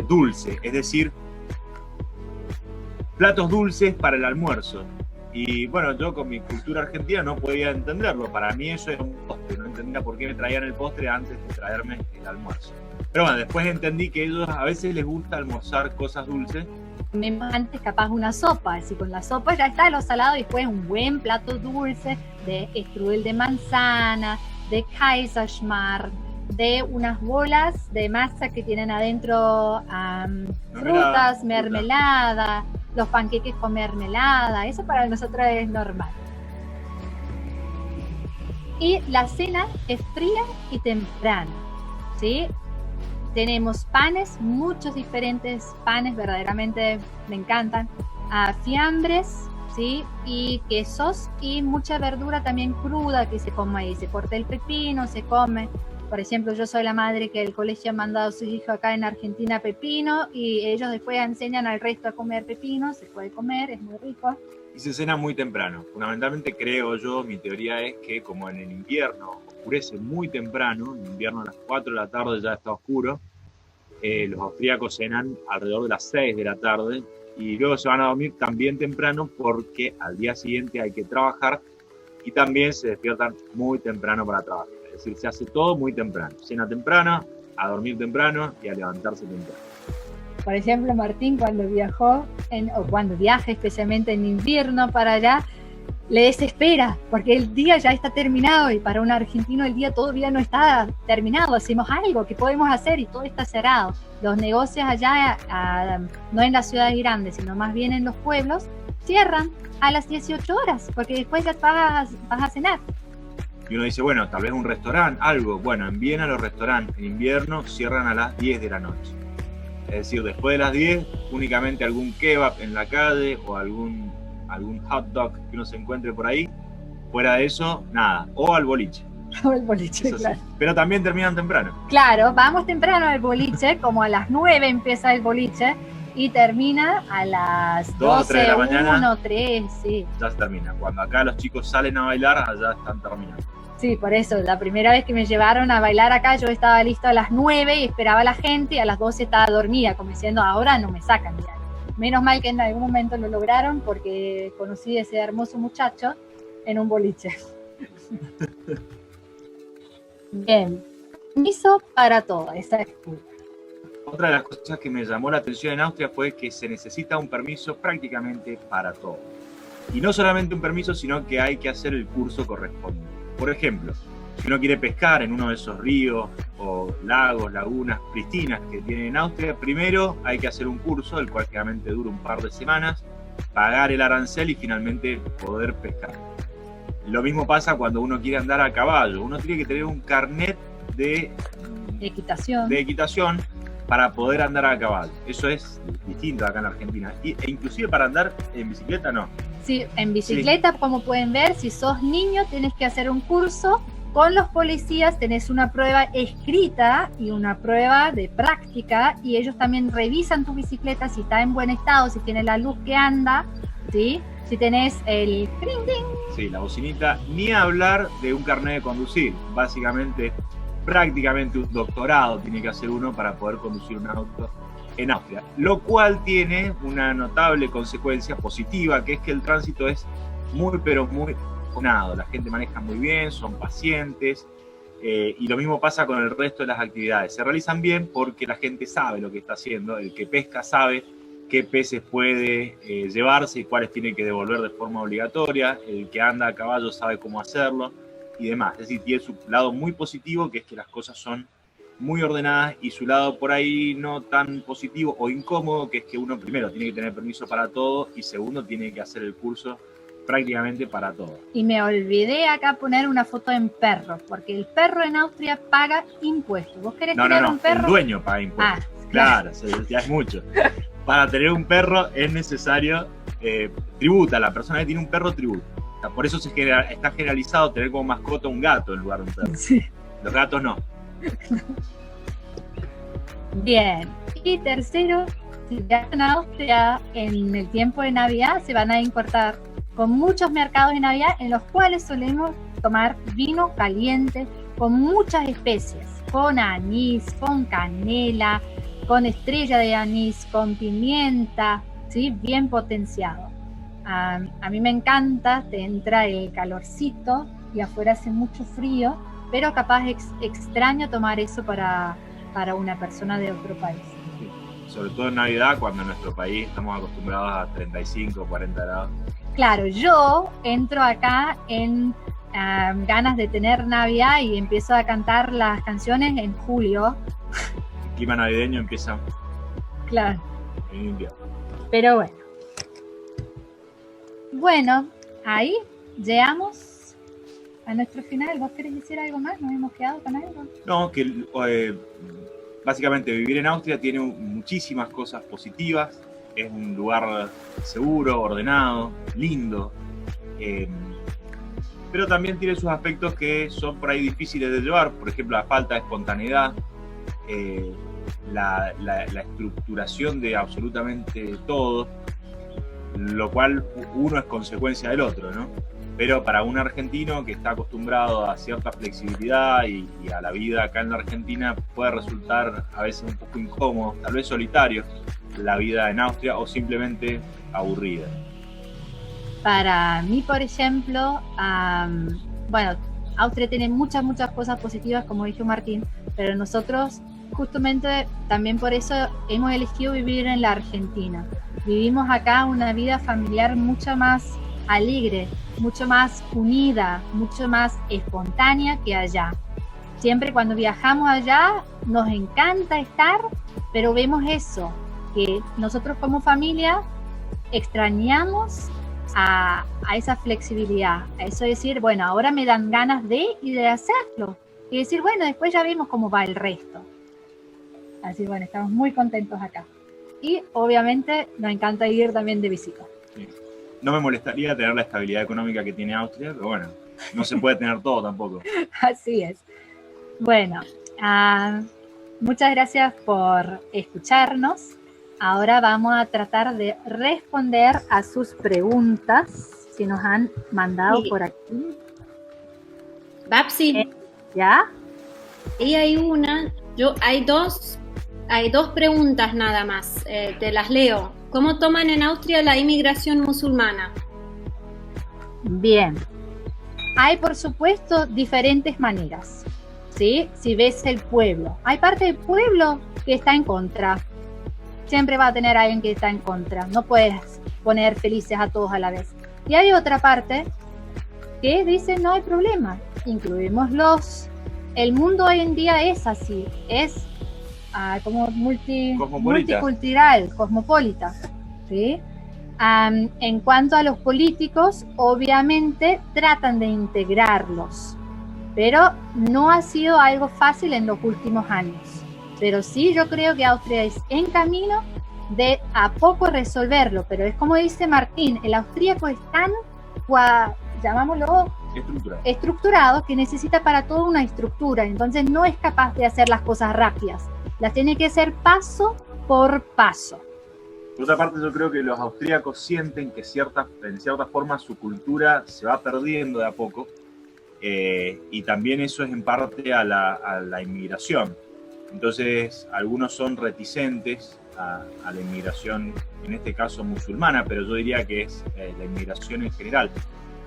dulce, es decir, platos dulces para el almuerzo. Y bueno, yo con mi cultura argentina no podía entenderlo. Para mí eso era un postre. No entendía por qué me traían el postre antes de traerme el almuerzo. Pero bueno, después entendí que ellos a veces les gusta almorzar cosas dulces. Antes capaz una sopa, así con la sopa ya está lo salado y después un buen plato dulce de strudel de manzana, de Kaiserschmarrn, de unas bolas de masa que tienen adentro frutas, mermelada, los panqueques con mermelada, eso para nosotros es normal. Y la cena es fría y temprana, ¿sí? Tenemos panes, muchos diferentes panes, verdaderamente me encantan, fiambres, ¿sí? Y quesos y mucha verdura también cruda que se come ahí, se corta el pepino, se come. Por ejemplo, yo soy la madre que el colegio ha mandado a sus hijos acá en Argentina pepino y ellos después enseñan al resto a comer pepino, se puede comer, es muy rico. Y se cena muy temprano. Fundamentalmente creo yo, mi teoría es que como en el invierno oscurece muy temprano, en invierno a las 4 de la tarde ya está oscuro, los austríacos cenan alrededor de las 6 de la tarde y luego se van a dormir también temprano porque al día siguiente hay que trabajar y también se despiertan muy temprano para trabajar. Es decir, se hace todo muy temprano. Cena temprano, a dormir temprano y a levantarse temprano. Por ejemplo, Martín cuando viajó, o cuando viaja especialmente en invierno para allá, le desespera porque el día ya está terminado y para un argentino el día todavía no está terminado. Hacemos algo que podemos hacer y todo está cerrado. Los negocios allá, no en las ciudades grandes, sino más bien en los pueblos, cierran a las 18 horas porque después ya vas a cenar. Y uno dice, bueno, tal vez un restaurante, algo. Bueno, en Viena los restaurantes en invierno cierran a las 10 de la noche. Es decir, después de las 10, únicamente algún kebab en la calle o algún hot dog que uno se encuentre por ahí. Fuera de eso, nada. O al boliche. O el boliche, eso claro. Sí. Pero también terminan temprano. Claro, vamos temprano al boliche, como a las 9 empieza el boliche y termina a las 2 o 3 de la mañana. 1, 3, sí. Ya se termina. Cuando acá los chicos salen a bailar, allá están terminando. Sí, por eso, la primera vez que me llevaron a bailar acá, yo estaba listo a las 9 y esperaba a la gente y a las 12 estaba dormida, como diciendo, ahora no me sacan. Mira. Menos mal que en algún momento lo lograron porque conocí a ese hermoso muchacho en un boliche. Bien, permiso para todo, esa es cool. Otra de las cosas que me llamó la atención en Austria fue que se necesita un permiso prácticamente para todo. Y no solamente un permiso, sino que hay que hacer el curso correspondiente. Por ejemplo, si uno quiere pescar en uno de esos ríos o lagos, lagunas pristinas que tienen en Austria, primero hay que hacer un curso, el cual generalmente dura un par de semanas, pagar el arancel y finalmente poder pescar. Lo mismo pasa cuando uno quiere andar a caballo. Uno tiene que tener un carnet de equitación para poder andar a caballo. Eso es distinto acá en Argentina. E inclusive para andar en bicicleta no. Sí, en bicicleta, sí. Como pueden ver, si sos niño tenés que hacer un curso con los policías, tenés una prueba escrita y una prueba de práctica y ellos también revisan tu bicicleta si está en buen estado, si tiene la luz que anda, ¿sí? Si tenés el ding ding. Sí, la bocinita, ni hablar de un carnet de conducir. Básicamente, prácticamente un doctorado tiene que hacer uno para poder conducir un auto en Austria, lo cual tiene una notable consecuencia positiva, que es que el tránsito es muy, pero muy ordenado. La gente maneja muy bien, son pacientes, y lo mismo pasa con el resto de las actividades. Se realizan bien porque la gente sabe lo que está haciendo, el que pesca sabe qué peces puede llevarse y cuáles tiene que devolver de forma obligatoria, el que anda a caballo sabe cómo hacerlo y demás. Es decir, tiene su lado muy positivo, que es que las cosas son muy ordenadas, y su lado por ahí no tan positivo o incómodo, que es que uno primero tiene que tener permiso para todo y segundo tiene que hacer el curso prácticamente para todo. Y me olvidé acá poner una foto en perro, porque el perro en Austria paga impuestos. ¿Vos querés tener un perro? El dueño paga impuestos. Claro, ya es mucho. Para tener un perro es necesario, tributa, la persona que tiene un perro tributa. Por eso está generalizado tener como mascota un gato en lugar de un perro. Sí. Los gatos no. Bien, y tercero, si viajan a Austria en el tiempo de Navidad, se van a importar con muchos mercados de Navidad en los cuales solemos tomar vino caliente con muchas especies, con anís, con canela, con estrella de anís, con pimienta, ¿sí? Bien potenciado. A mí me encanta, te entra el calorcito y afuera hace mucho frío, pero capaz extraño tomar eso para una persona de otro país. Sí. Sobre todo en Navidad, cuando en nuestro país estamos acostumbrados a 35 o 40 grados. Claro, yo entro acá en ganas de tener Navidad y empiezo a cantar las canciones en julio. El clima navideño empieza Claro. en invierno. Pero bueno. Bueno, ahí llegamos a nuestro final. ¿Vos querés decir algo más? ¿Nos hemos quedado con algo? No, que básicamente vivir en Austria tiene muchísimas cosas positivas. Es un lugar seguro, ordenado, lindo. Pero también tiene sus aspectos que son por ahí difíciles de llevar. Por ejemplo, la falta de espontaneidad, la estructuración de absolutamente todo, lo cual uno es consecuencia del otro, ¿no? Pero para un argentino que está acostumbrado a cierta flexibilidad y a la vida acá en la Argentina, puede resultar a veces un poco incómodo, tal vez solitario, la vida en Austria, o simplemente aburrida. Para mí, por ejemplo, bueno, Austria tiene muchas cosas positivas, como dijo Martín, pero nosotros justamente también por eso hemos elegido vivir en la Argentina. Vivimos acá una vida familiar mucho más alegre, mucho más unida, mucho más espontánea que allá. Siempre cuando viajamos allá nos encanta estar, pero vemos eso, que nosotros como familia extrañamos a esa flexibilidad, a eso de decir, bueno, ahora me dan ganas de y de hacerlo, y decir, bueno, después ya vemos cómo va el resto. Así, bueno, estamos muy contentos acá. Y obviamente nos encanta ir también de visita. Sí. No me molestaría tener la estabilidad económica que tiene Austria, pero bueno, no se puede tener todo tampoco. Así es. Bueno, muchas gracias por escucharnos. Ahora vamos a tratar de responder a sus preguntas que nos han mandado por aquí. Babsi, ¿Ya? y hay dos preguntas nada más, te las leo. ¿Cómo toman en Austria la inmigración musulmana? Bien. Hay, por supuesto, diferentes maneras, ¿sí? Si ves el pueblo. Hay parte del pueblo que está en contra. Siempre va a tener alguien que está en contra. No puedes poner felices a todos a la vez. Y hay otra parte que dice no hay problema. Incluimoslos. El mundo hoy en día es así. Es como multicultural, cosmopolita, ¿sí? En cuanto a los políticos, obviamente tratan de integrarlos, pero no ha sido algo fácil en los últimos años. Pero sí, yo creo que Austria es en camino de a poco resolverlo, pero es como dice Martín, el austríaco es tan, llamámoslo, estructurado, que necesita para todo una estructura, entonces no es capaz de hacer las cosas rápidas. Las tiene que hacer paso por paso. Por otra parte, yo creo que los austríacos sienten que en cierta forma su cultura se va perdiendo de a poco, y también eso es en parte a la inmigración. Entonces, algunos son reticentes a la inmigración, en este caso musulmana, pero yo diría que es la inmigración en general.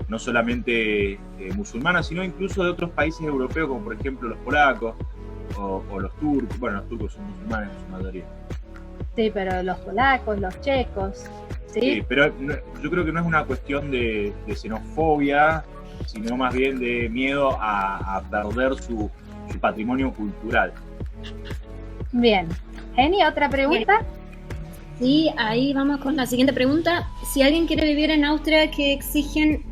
No solamente musulmana, sino incluso de otros países europeos, como por ejemplo los polacos, o los turcos. Bueno, los turcos son musulmanes en su mayoría. Sí, pero los polacos, los checos, ¿sí? Sí, pero yo creo que no es una cuestión de xenofobia, sino más bien de miedo a perder su patrimonio cultural. Bien. Jenny, ¿otra pregunta? Sí, ahí vamos con la siguiente pregunta. Si alguien quiere vivir en Austria, ¿qué exigen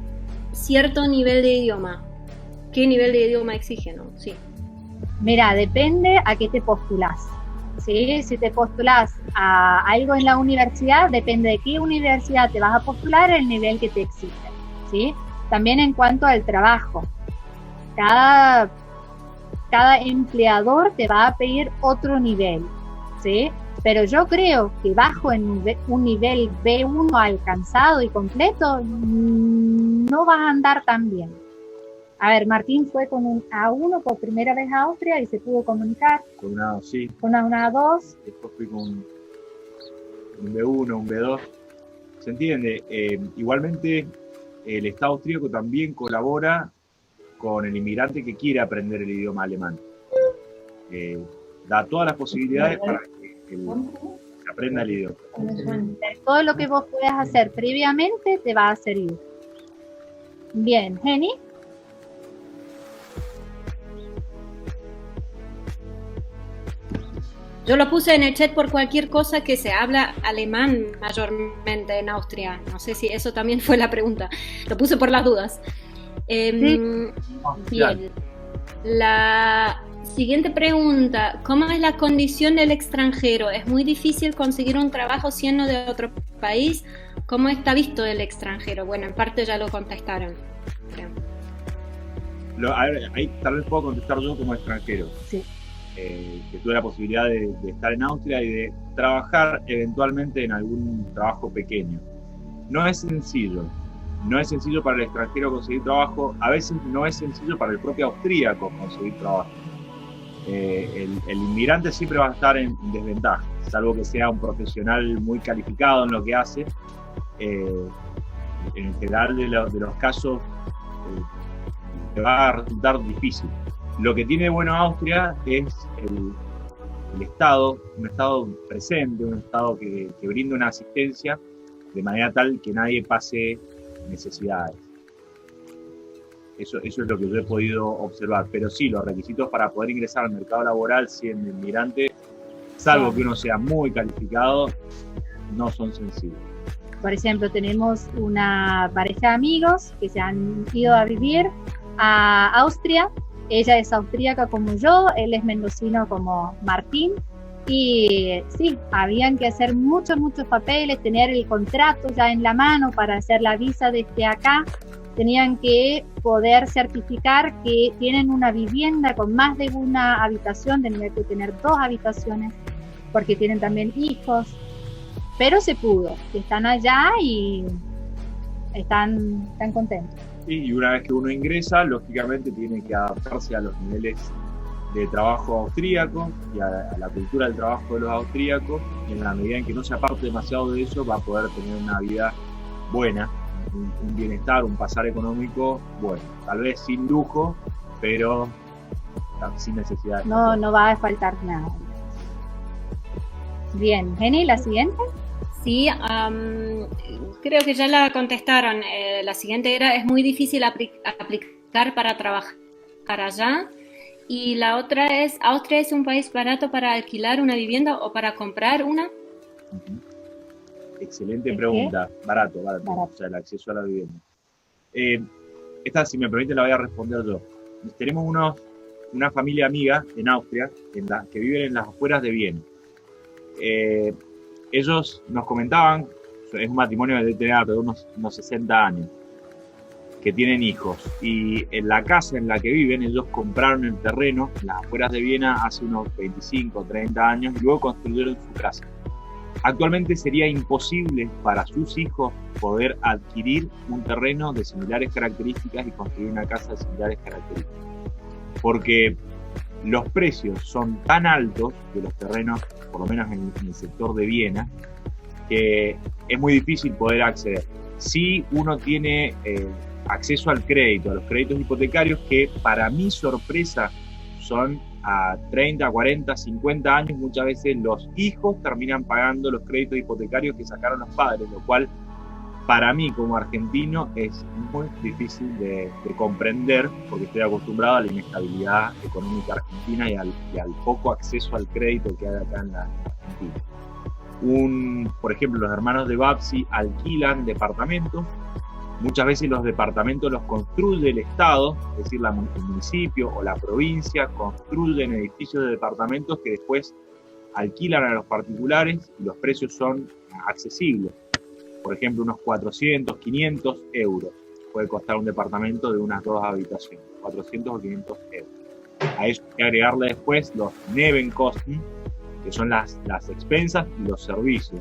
cierto nivel de idioma? ¿Qué nivel de idioma exigen? ¿No? Sí. Mira, depende a qué te postulás, ¿sí? Si te postulás a algo en la universidad, depende de qué universidad te vas a postular, el nivel que te exige, ¿sí? También en cuanto al trabajo, cada empleador te va a pedir otro nivel, ¿sí? pero yo creo que bajo en un nivel B1 alcanzado y completo, no vas a andar tan bien. A ver, Martín fue con un A1 por primera vez a Austria y se pudo comunicar. Con una, sí. Con una A2. Después fui con un B1, un B2. ¿Se entiende? Igualmente, el Estado austríaco también colabora con el inmigrante que quiere aprender el idioma alemán. Da todas las posibilidades para que se aprenda el idioma. Todo lo que vos puedas hacer previamente te va a servir. Bien, Jenny. Yo lo puse en el chat por cualquier cosa que se habla alemán mayormente en Austria. No sé si eso también fue la pregunta. Lo puse por las dudas. Bien. La siguiente pregunta. ¿Cómo es la condición del extranjero? ¿Es muy difícil conseguir un trabajo siendo de otro país? ¿Cómo está visto el extranjero? Bueno, en parte ya lo contestaron, creo. A ver, ahí tal vez puedo contestar yo como extranjero. Sí. Que tuve la posibilidad de estar en Austria y de trabajar eventualmente en algún trabajo pequeño. No es sencillo para el extranjero conseguir trabajo, a veces no es sencillo para el propio austríaco conseguir trabajo. El inmigrante siempre va a estar en desventaja, salvo que sea un profesional muy calificado en lo que hace. En general de los casos te va a resultar difícil. Lo que tiene bueno Austria es el Estado, un Estado presente, un Estado que brinda una asistencia de manera tal que nadie pase necesidades. Eso es lo que yo he podido observar. Pero sí, los requisitos para poder ingresar al mercado laboral siendo inmigrante, salvo que uno sea muy calificado, no son sencillos. Por ejemplo, tenemos una pareja de amigos que se han ido a vivir a Austria. Ella es austríaca como yo, él es mendocino como Martín, y sí, habían que hacer muchos papeles, tener el contrato ya en la mano para hacer la visa desde acá, tenían que poder certificar que tienen una vivienda con más de una habitación, tenían que tener 2 habitaciones, porque tienen también hijos, pero se pudo, están allá y están contentos. Y una vez que uno ingresa, lógicamente tiene que adaptarse a los niveles de trabajo austríaco y a la cultura del trabajo de los austríacos, y en la medida en que no se aparte demasiado de eso, va a poder tener una vida buena, un bienestar, un pasar económico bueno, tal vez sin lujo, pero sin necesidad. No va a faltar nada. Bien, Jenny, ¿la siguiente? Sí, creo que ya la contestaron. La siguiente era, es muy difícil aplicar para trabajar allá. Y la otra es, ¿Austria es un país barato para alquilar una vivienda o para comprar una? Excelente pregunta. Barato. O sea, el acceso a la vivienda. Esta, si me permite, la voy a responder yo. Tenemos una familia amiga en Austria que viven en las afueras de Viena. Ellos nos comentaban, es un matrimonio de tener unos 60 años, que tienen hijos, y en la casa en la que viven, ellos compraron el terreno en las afueras de Viena hace unos 25 o 30 años y luego construyeron su casa. Actualmente sería imposible para sus hijos poder adquirir un terreno de similares características y construir una casa de similares características, porque los precios son tan altos de los terrenos, por lo menos en el sector de Viena, que es muy difícil poder acceder. Si uno tiene acceso al crédito, a los créditos hipotecarios, que para mi sorpresa son a 30, 40, 50 años, muchas veces los hijos terminan pagando los créditos hipotecarios que sacaron los padres, lo cual para mí como argentino es muy difícil de comprender, porque estoy acostumbrado a la inestabilidad económica argentina y al poco acceso al crédito que hay acá en la Argentina. Por ejemplo, los hermanos de Babsi alquilan departamentos. Muchas veces los departamentos los construye el Estado, es decir, el municipio o la provincia construyen edificios de departamentos que después alquilan a los particulares y los precios son accesibles. Por ejemplo, unos 400, 500 euros puede costar un departamento de unas 2 habitaciones, 400 o 500 euros. A eso hay que agregarle después los Nebenkosten, que son las expensas y los servicios.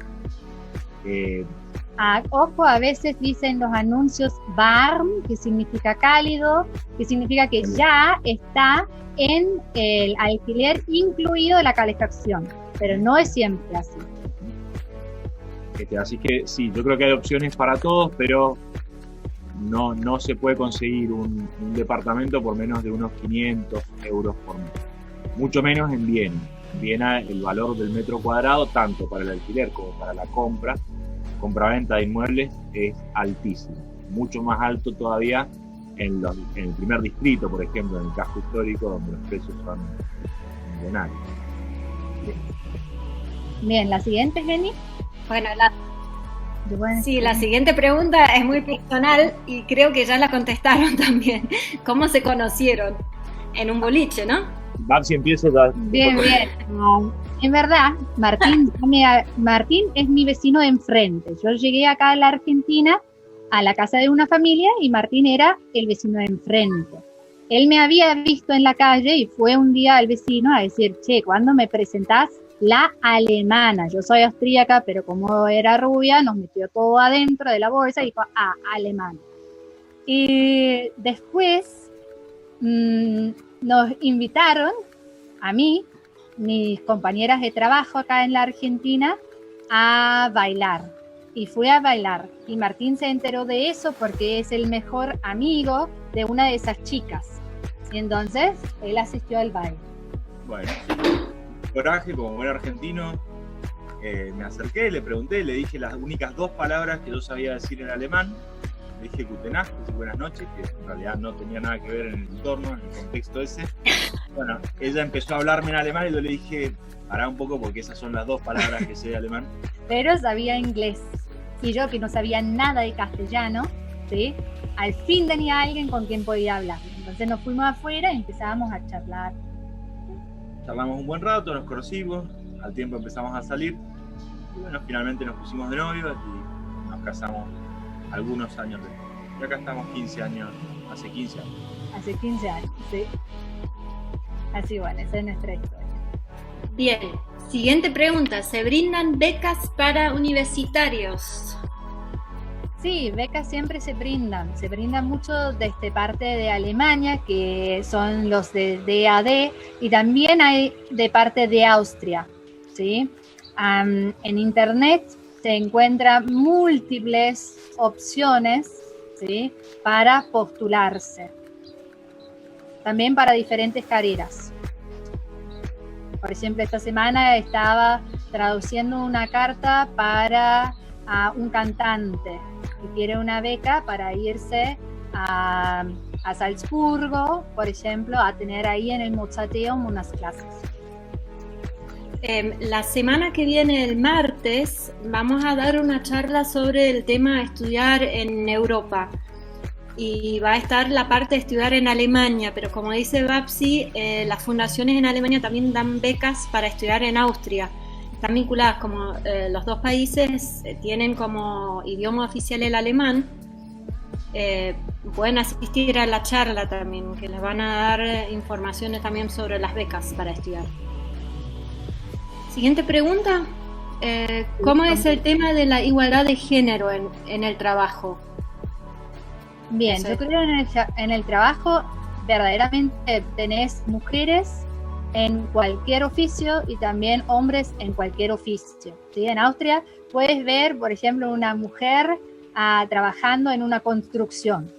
Ojo, a veces dicen los anuncios warm, que significa cálido, que significa que ya está en el alquiler incluido la calefacción, pero no es siempre así. Así que sí, yo creo que hay opciones para todos, pero no se puede conseguir un departamento por menos de unos 500 euros por mes. Mucho menos en Viena. En Viena el valor del metro cuadrado, tanto para el alquiler como para la compra-venta de inmuebles, es altísimo. Mucho más alto todavía en el primer distrito, por ejemplo, en el casco histórico, donde los precios son millonarios. Bien, la siguiente, Jenny. Bueno, la siguiente pregunta es muy personal y creo que ya la contestaron también. ¿Cómo se conocieron? En un boliche, ¿no? Babsi, empieza ya. Bien. En verdad, Martín es mi vecino de enfrente. Yo llegué acá a la Argentina a la casa de una familia y Martín era el vecino de enfrente. Él me había visto en la calle y fue un día al vecino a decir, che, ¿cuándo me presentás? La alemana. Yo soy austríaca, pero como era rubia, nos metió todo adentro de la bolsa y dijo, alemana. Y después nos invitaron a mí, mis compañeras de trabajo acá en la Argentina, a bailar. Y fui a bailar. Y Martín se enteró de eso porque es el mejor amigo de una de esas chicas. Y entonces él asistió al baile. Bueno, coraje, como buen argentino, me acerqué, le pregunté, le dije las únicas 2 palabras que yo sabía decir en alemán. Le dije Guten Nacht, que es buenas noches, que en realidad no tenía nada que ver en el entorno, en el contexto ese. Bueno, ella empezó a hablarme en alemán y yo le dije, pará un poco porque esas son las 2 palabras que sé de alemán. Pero sabía inglés. Y yo, que no sabía nada de castellano, ¿sí? Al fin tenía alguien con quien podía hablar. Entonces nos fuimos afuera y empezábamos a charlar. Charlamos un buen rato, nos conocimos, al tiempo empezamos a salir. Y bueno, finalmente nos pusimos de novios y nos casamos algunos años después. Y acá estamos 15 años, hace 15 años. Hace 15 años, sí. Así bueno, esa es nuestra historia. Bien, siguiente pregunta. ¿Se brindan becas para universitarios? Sí, becas siempre se brindan mucho desde parte de Alemania, que son los de DAD, y también hay de parte de Austria, ¿sí? En internet se encuentran múltiples opciones, ¿sí? Para postularse, también para diferentes carreras. Por ejemplo, esta semana estaba traduciendo una carta para un cantante que quiere una beca para irse a Salzburgo, por ejemplo, a tener ahí en el Mozarteum unas clases. La semana que viene, el martes, vamos a dar una charla sobre el tema de estudiar en Europa. Y va a estar la parte de estudiar en Alemania, pero como dice Babsi, las fundaciones en Alemania también dan becas para estudiar en Austria. Están vinculadas, como los 2 países tienen como idioma oficial el alemán, pueden asistir a la charla también, que les van a dar informaciones también sobre las becas para estudiar. Siguiente pregunta, ¿cómo es el tema de la igualdad de género en el trabajo? Bien, yo creo en el trabajo verdaderamente tenés mujeres en cualquier oficio y también hombres en cualquier oficio, ¿sí? En Austria puedes ver, por ejemplo, una mujer trabajando en una construcción,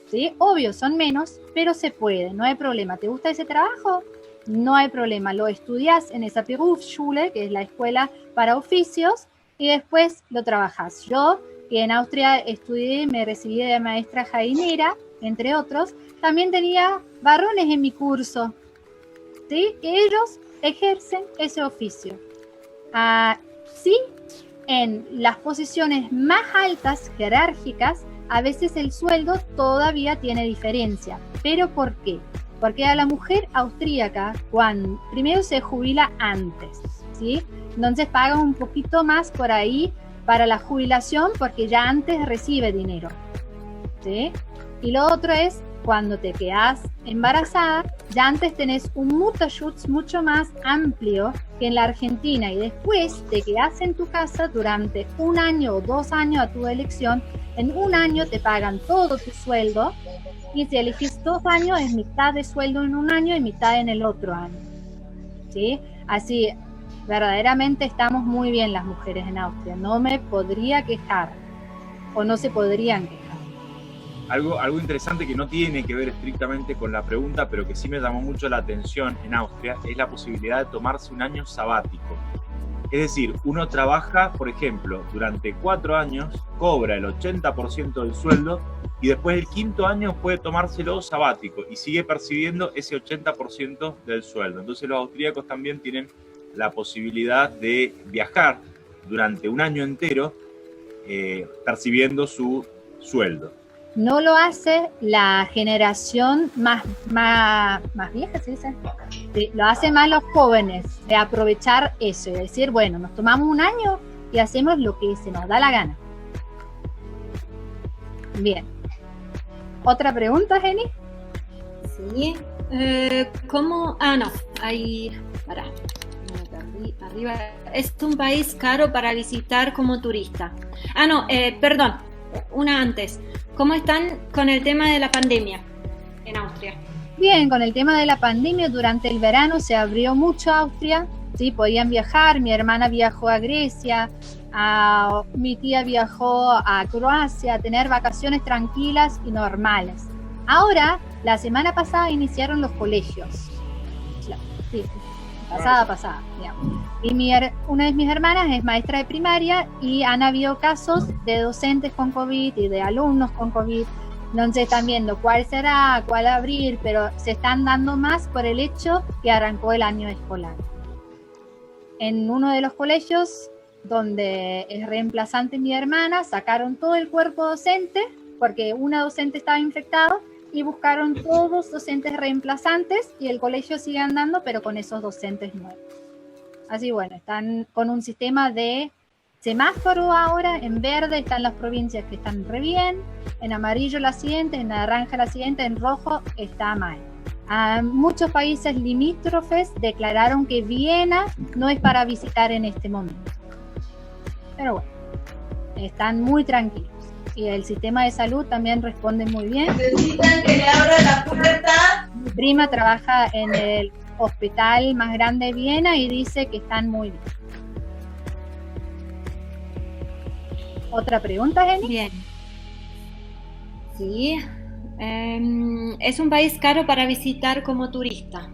¿sí? Obvio, son menos, pero se puede, no hay problema. ¿Te gusta ese trabajo? No hay problema, lo estudias en esa Berufsschule, que es la escuela para oficios, y después lo trabajas. Yo, que en Austria estudié, me recibí de maestra jardinera, entre otros, también tenía varones en mi curso, ¿sí? Que ellos ejercen ese oficio. Sí, en las posiciones más altas, jerárquicas, a veces el sueldo todavía tiene diferencia. ¿Pero por qué? Porque a la mujer austríaca, primero se jubila antes, ¿sí? Entonces paga un poquito más por ahí para la jubilación porque ya antes recibe dinero, ¿sí? Y lo otro es cuando te quedas embarazada, ya antes tenés un Mutterschutz mucho más amplio que en la Argentina, y después te quedas en tu casa durante 1 año o 2 años a tu elección. En 1 año te pagan todo tu sueldo, y si elegís 2 años es mitad de sueldo en 1 año y mitad en el otro año, ¿sí? Así, verdaderamente estamos muy bien las mujeres en Austria, no me podría quejar, o no se podrían quejar. Algo interesante que no tiene que ver estrictamente con la pregunta, pero que sí me llamó mucho la atención en Austria, es la posibilidad de tomarse un año sabático. Es decir, uno trabaja, por ejemplo, durante 4 años, cobra el 80% del sueldo y después del 5.º año puede tomárselo sabático y sigue percibiendo ese 80% del sueldo. Entonces los austríacos también tienen la posibilidad de viajar durante 1 año entero percibiendo su sueldo. No lo hace la generación más vieja, ¿se dice? Sí, lo hacen más los jóvenes, de aprovechar eso y decir, bueno, nos tomamos 1 año y hacemos lo que se nos da la gana. Bien. ¿Otra pregunta, Jenny? Sí. ¿Cómo? Ah, no. Ahí. Para. Arriba. Es un país caro para visitar como turista. Ah, no. Perdón. Una antes. ¿Cómo están con el tema de la pandemia en Austria? Bien, con el tema de la pandemia, durante el verano se abrió mucho Austria, ¿sí? Podían viajar, mi hermana viajó a Grecia, mi tía viajó a Croacia, a tener vacaciones tranquilas y normales. Ahora, la semana pasada iniciaron los colegios. Sí, pasada, digamos. Y una de mis hermanas es maestra de primaria y han habido casos de docentes con COVID y de alumnos con COVID. No se están viendo cuál será, cuál abrir, pero se están dando más por el hecho que arrancó el año escolar. En uno de los colegios donde es reemplazante mi hermana, sacaron todo el cuerpo docente porque una docente estaba infectada y buscaron todos docentes reemplazantes y el colegio sigue andando, pero con esos docentes nuevos. Así bueno, están con un sistema de semáforo ahora. En verde están las provincias que están re bien, en amarillo la siguiente, en naranja la siguiente, en rojo está mal. Muchos países limítrofes declararon que Viena no es para visitar en este momento. Pero bueno, están muy tranquilos. Y el sistema de salud también responde muy bien. Necesitan que le abra la puerta. Mi prima trabaja en el hospital más grande de Viena y dice que están muy bien. ¿Otra pregunta, Jenny? Bien. Sí. Es un país caro para visitar como turista.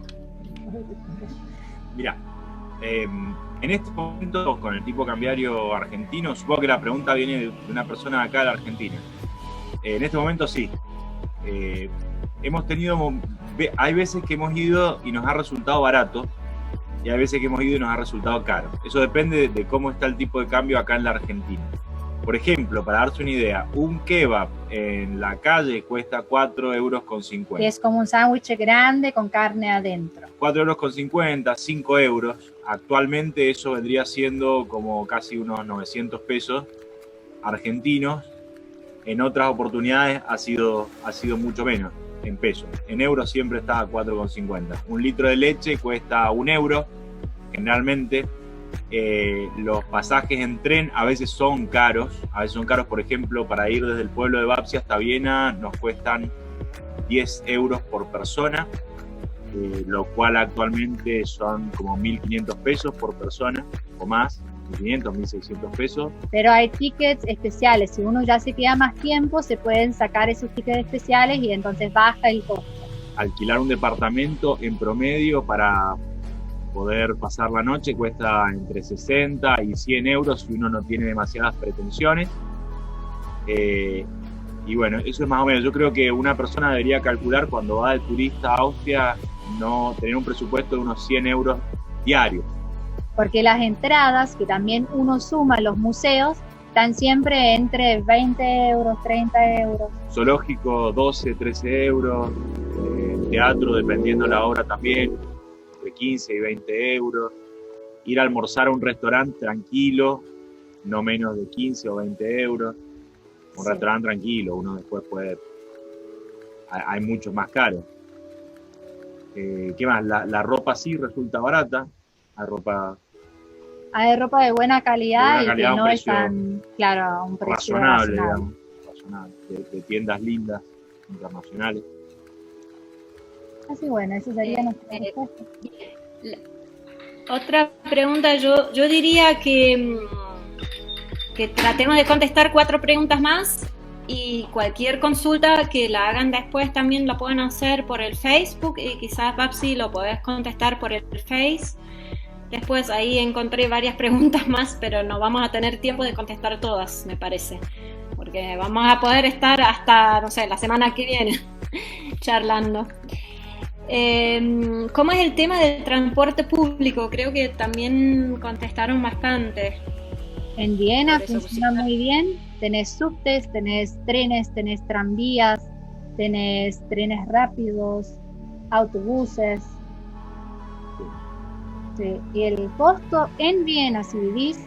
Mira, en este momento, con el tipo cambiario argentino, supongo que la pregunta viene de una persona de acá de la Argentina. En este momento sí. Hemos tenido, hay veces que hemos ido y nos ha resultado barato, y hay veces que hemos ido y nos ha resultado caro. Eso depende de cómo está el tipo de cambio acá en la Argentina. Por ejemplo, para darse una idea, un kebab en la calle cuesta 4,50 €. Es como un sándwich grande con carne adentro. 4,50 €, 5 euros. Actualmente eso vendría siendo como casi unos 900 pesos argentinos. En otras oportunidades ha sido mucho menos en pesos. En euros siempre está a 4,50. Un litro de leche cuesta 1 euro. Generalmente los pasajes en tren a veces son caros. Por ejemplo, para ir desde el pueblo de Bapsi hasta Viena nos cuestan 10 euros por persona, lo cual actualmente son como 1.500 pesos por persona o más, 1.500, 1.600 pesos. Pero hay tickets especiales. Si uno ya se queda más tiempo, se pueden sacar esos tickets especiales y entonces baja el costo. Alquilar un departamento en promedio para poder pasar la noche cuesta entre 60 y 100 euros si uno no tiene demasiadas pretensiones. Y bueno, eso es más o menos. Yo creo que una persona debería calcular cuando va de turista a Austria, no tener un presupuesto de unos 100 euros diarios. Porque las entradas, que también uno suma los museos, están siempre entre 20 euros, 30 euros. Zoológico, 12, 13 euros. Teatro, dependiendo la hora también, de 15 y 20 euros. Ir a almorzar a un restaurante tranquilo, no menos de 15 o 20 euros. Un restaurante tranquilo, uno después puede hay muchos más caros. ¿Qué más? La ropa sí resulta barata, hay ropa Hay ropa de buena calidad, De buena calidad, y que un no es precio tan, claro, a un precio razonable, razonable. digamos, razonable, de tiendas lindas, internacionales. Así bueno, eso sería nuestra eh, respuesta. Otra pregunta, yo diría que tratemos de contestar 4 preguntas más y cualquier consulta que la hagan después también la pueden hacer por el Facebook y quizás Babsi lo podés contestar por el Face. Después ahí encontré varias preguntas más, pero no vamos a tener tiempo de contestar todas, me parece, porque vamos a poder estar hasta, no sé, la semana que viene charlando. ¿Cómo es el tema del transporte público? Creo que también contestaron bastante. En Viena Por eso funciona muy bien, tenés subtes, tenés trenes, tenés tranvías, tenés trenes rápidos, autobuses. Sí. Y el costo en Viena, si vivís,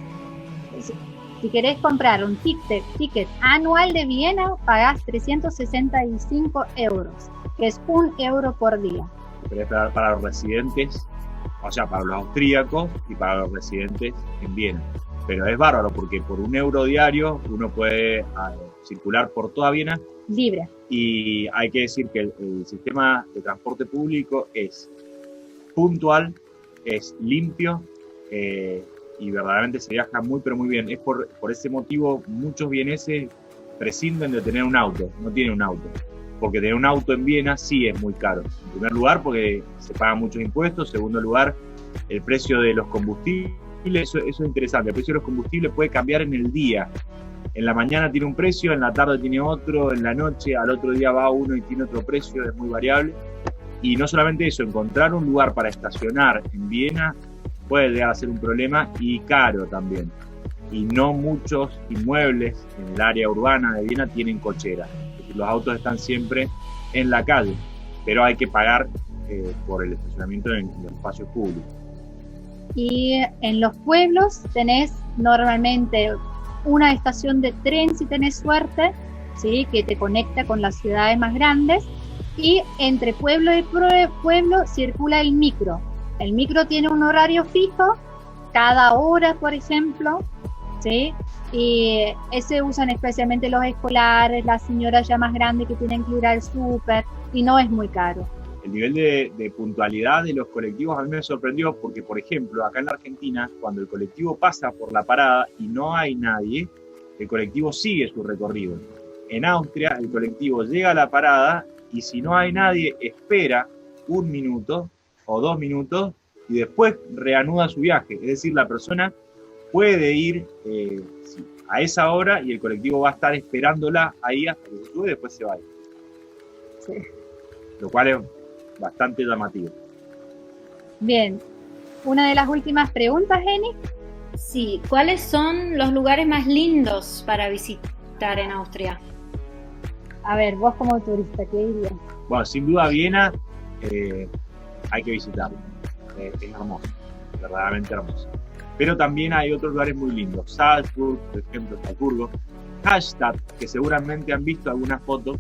si querés comprar un ticket anual de Viena, pagás 365 euros, que es 1 euro por día. Pero es para los residentes, o sea, para los austríacos y para los residentes en Viena. Pero es bárbaro porque por 1 euro diario uno puede circular por toda Viena. Libre. Y hay que decir que el sistema de transporte público es puntual, es limpio y verdaderamente se viaja muy pero muy bien. Es por ese motivo muchos vieneses prescinden de tener un auto, no tienen un auto. Porque tener un auto en Viena sí es muy caro. En primer lugar porque se pagan muchos impuestos, en segundo lugar el precio de los combustibles, eso es interesante, el precio de los combustibles puede cambiar en el día. En la mañana tiene un precio, en la tarde tiene otro, en la noche al otro día va uno y tiene otro precio, es muy variable. Y no solamente eso, encontrar un lugar para estacionar en Viena puede llegar a ser un problema y caro también. Y no muchos inmuebles en el área urbana de Viena tienen cochera. Es decir, los autos están siempre en la calle, pero hay que pagar por el estacionamiento en los espacios públicos. Y en los pueblos tenés normalmente una estación de tren si tenés suerte, ¿sí? Que te conecta con las ciudades más grandes, y entre pueblo y pueblo circula el micro. El micro tiene un horario fijo, cada hora, por ejemplo, ¿sí? Y ese usan especialmente los escolares, las señoras ya más grandes que tienen que ir al súper, y no es muy caro. El nivel de puntualidad de los colectivos a mí me sorprendió porque, por ejemplo, acá en la Argentina, cuando el colectivo pasa por la parada y no hay nadie, el colectivo sigue su recorrido. En Austria, el colectivo llega a la parada y si no hay nadie, espera 1 minuto o 2 minutos y después reanuda su viaje. Es decir, la persona puede ir a esa hora y el colectivo va a estar esperándola ahí hasta que se sube y después se vaya. Sí. Lo cual es bastante llamativo. Bien, una de las últimas preguntas, Jenny. Sí, ¿cuáles son los lugares más lindos para visitar en Austria? A ver, vos como turista, ¿qué dirías? Bueno, sin duda Viena hay que visitarlo. Es hermoso, verdaderamente hermoso. Pero también hay otros lugares muy lindos. Salzburg, por ejemplo, Salzburgo. Hallstatt, que seguramente han visto algunas fotos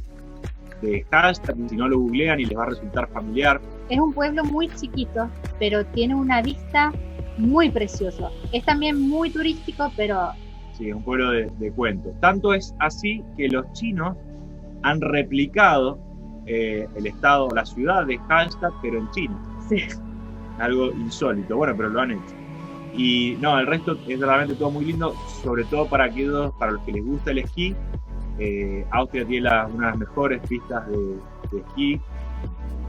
de Hallstatt, si no lo googlean y les va a resultar familiar. Es un pueblo muy chiquito, pero tiene una vista muy preciosa. Es también muy turístico, pero... Sí, es un pueblo de cuentos. Tanto es así que los chinos han replicado el estado, la ciudad de Hallstatt, pero en China. Sí. Algo insólito, bueno, pero lo han hecho. Y no, el resto es realmente todo muy lindo, sobre todo para los que les gusta el esquí. Austria tiene una de las mejores pistas de esquí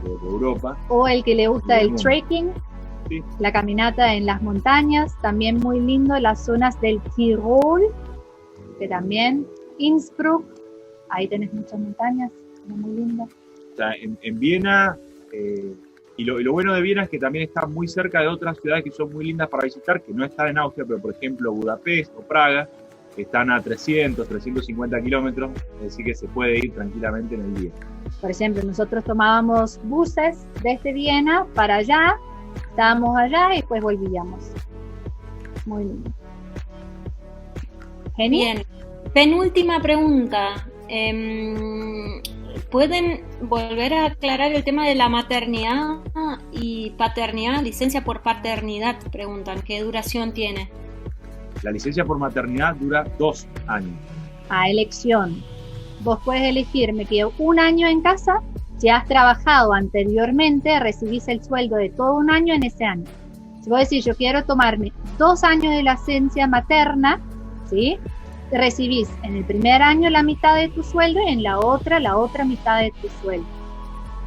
de Europa. O el que le gusta el Mundo. trekking, Sí. la caminata en las montañas, también muy lindo, las zonas del Tirol, que también, Innsbruck, ahí tenés muchas montañas, muy lindo. O sea, en Viena, y lo bueno de Viena es que también está muy cerca de otras ciudades que son muy lindas para visitar, que no están en Austria, pero por ejemplo Budapest o Praga, que están a 300, 350 kilómetros, es decir que se puede ir tranquilamente en el día. Por ejemplo, nosotros tomábamos buses desde Viena para allá, estábamos allá y después volvíamos. Muy lindo. Jenny. Bien, penúltima pregunta. ¿Pueden volver a aclarar el tema de la maternidad y paternidad, licencia por paternidad, preguntan, ¿qué duración tiene? La licencia por maternidad dura 2 años. A elección. Vos puedes elegir, me quedo 1 año en casa, si has trabajado anteriormente, recibís el sueldo de todo 1 año en ese año. Si vos decís, yo quiero tomarme 2 años de licencia materna, ¿sí? Recibís en el primer año la mitad de tu sueldo y en la otra mitad de tu sueldo.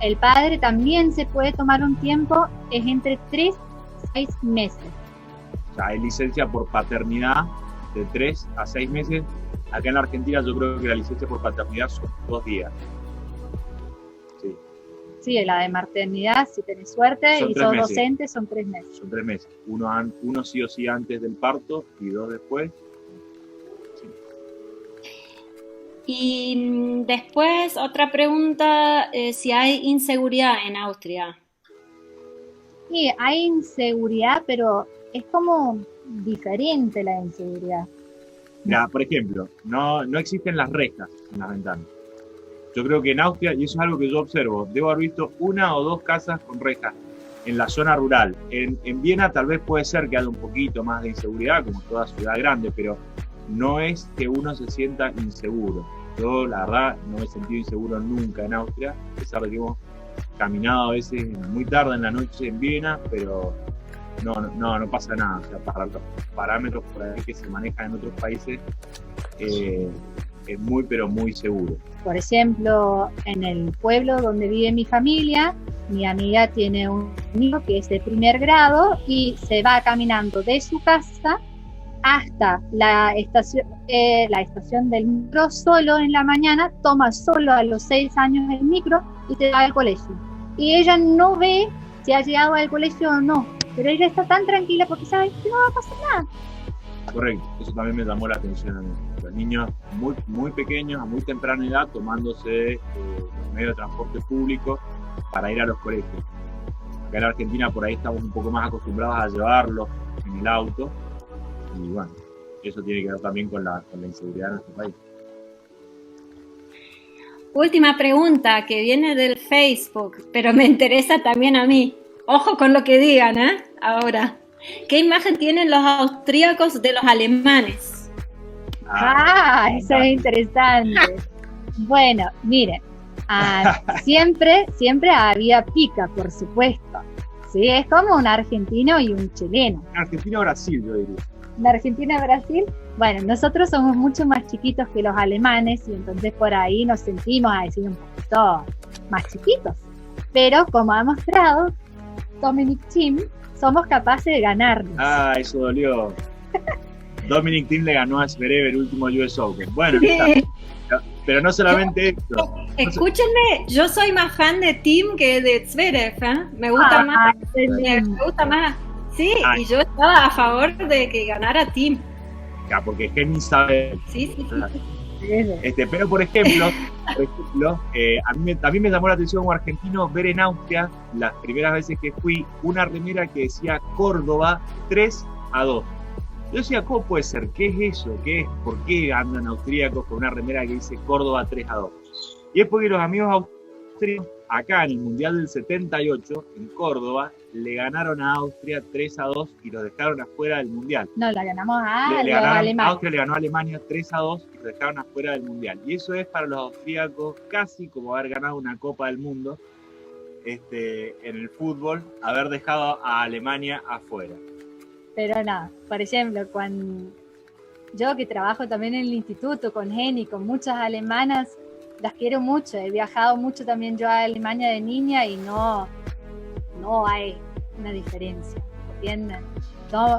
El padre también se puede tomar un tiempo, es entre 3 y 6 meses. O sea, hay licencia por paternidad de 3 a 6 meses. Acá en la Argentina yo creo que la licencia por paternidad son 2 días. Sí. Sí, la de maternidad, si tenés suerte Son y 3 sos meses. docente, son 3 meses. Son 3 meses. Uno sí o sí antes del parto y 2 después. Sí. Y después otra pregunta, si hay inseguridad en Austria. Sí, hay inseguridad, pero es como diferente la inseguridad. Mira, por ejemplo, no existen las rejas en las ventanas. Yo creo que en Austria, y eso es algo que yo observo, debo haber visto 1 o 2 casas con rejas en la zona rural. En Viena tal vez puede ser que haya un poquito más de inseguridad, como toda ciudad grande, pero no es que uno se sienta inseguro. Yo, la verdad, no me he sentido inseguro nunca en Austria, a pesar de que hemos caminado a veces muy tarde en la noche en Viena, pero no pasa nada. O sea, para los parámetros por ahí que se manejan en otros países, es muy, pero muy seguro. Por ejemplo, en el pueblo donde vive mi familia, mi amiga tiene un niño que es de 1er grado y se va caminando de su casa hasta la estación del micro solo en la mañana, toma solo a los 6 años el micro y se va al colegio. Y ella no ve si ha llegado al colegio o no, pero ella está tan tranquila porque sabe que no va a pasar nada. Correcto, eso también me llamó la atención a mí. Los niños muy, muy pequeños, a muy temprana edad, tomándose los medios de transporte público para ir a los colegios. Acá en la Argentina por ahí estamos un poco más acostumbrados a llevarlos en el auto y bueno, eso tiene que ver también con la inseguridad de nuestro país. Última pregunta que viene del Facebook, pero me interesa también a mí. Ojo con lo que digan, ¿eh? Ahora. ¿Qué imagen tienen los austríacos de los alemanes? Eso es interesante. Bueno, miren, siempre había pica, por supuesto. Sí, es como un argentino y un chileno. Argentina-Brasil, yo diría. En Argentina-Brasil, bueno, nosotros somos mucho más chiquitos que los alemanes y entonces por ahí nos sentimos a decir un poquito más chiquitos. Pero como ha mostrado Dominic Thiem, somos capaces de ganarnos. Eso dolió. Dominic Thiem le ganó a Zverev el último US Open. Bueno, Sí. pero no solamente esto. Escúchenme, yo soy más fan de Thiem que de Zverev, ¿eh? Me gusta más. Me gusta más. Sí, y yo estaba a favor de que ganara Thiem. Porque Jenny sabe. Sí. Pero por ejemplo, a mí también me llamó la atención como argentino ver en Austria, las primeras veces que fui, una remera que decía Córdoba 3-2. Yo decía, ¿cómo puede ser? ¿Qué es eso? ¿Por qué andan austríacos con una remera que dice Córdoba 3-2? Y es porque los amigos austriacos, acá en el Mundial del 78, en Córdoba, le ganaron a Austria 3-2 y los dejaron afuera del Mundial. No, la ganamos a Le los ganaron, alemanes. Austria le ganó a Alemania 3-2 y los dejaron afuera del Mundial. Y eso es para los austríacos casi como haber ganado una Copa del Mundo en el fútbol, haber dejado a Alemania afuera. Pero nada, por ejemplo, cuando yo que trabajo también en el instituto con Jenny, con muchas alemanas, las quiero mucho, he viajado mucho también yo a Alemania de niña y no hay una diferencia, ¿entienden?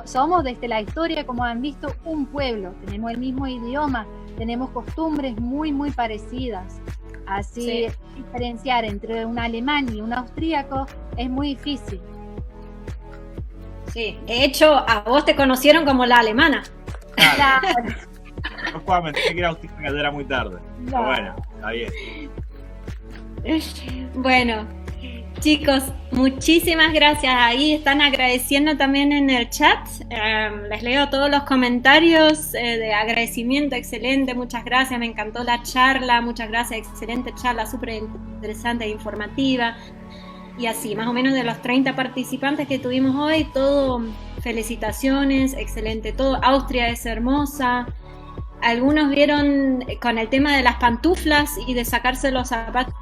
Somos desde la historia, como han visto, un pueblo, tenemos el mismo idioma, tenemos costumbres muy, muy parecidas. Así, diferenciar entre un alemán y un austríaco es muy difícil. Sí, de hecho, a vos te conocieron como la alemana. Claro. No puedo mentir que era austríaca, ya era muy tarde. No. Pero bueno, está bien. Bueno, Chicos, muchísimas gracias. Ahí están agradeciendo también en el chat. Les leo todos los comentarios de agradecimiento. Excelente, muchas gracias. Me encantó la charla. Muchas gracias, excelente charla, súper interesante e informativa. Y así, más o menos de los 30 participantes que tuvimos hoy, todo felicitaciones, excelente todo. Austria es hermosa. Algunos vieron con el tema de las pantuflas y de sacarse los zapatos,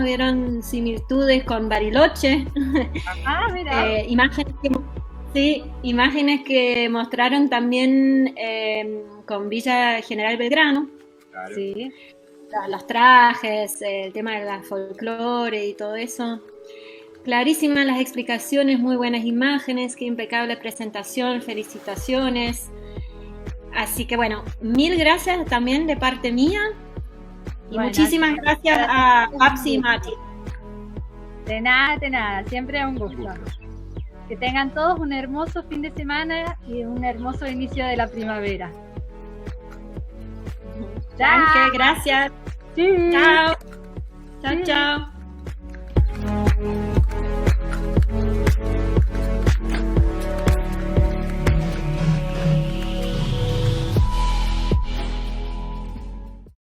vieron similitudes con Bariloche. Mira. Imágenes que mostraron también con Villa General Belgrano. Claro. Sí. Los trajes, el tema de la folclore y todo eso. Clarísimas las explicaciones, muy buenas imágenes, qué impecable presentación, felicitaciones. Así que bueno, mil gracias también de parte mía. Y bueno, muchísimas gracias a Papsi y Mati. De nada, siempre es un gusto. Que tengan todos un hermoso fin de semana y un hermoso inicio de la primavera. Danke, gracias. Sí. Chao. Chao, chao.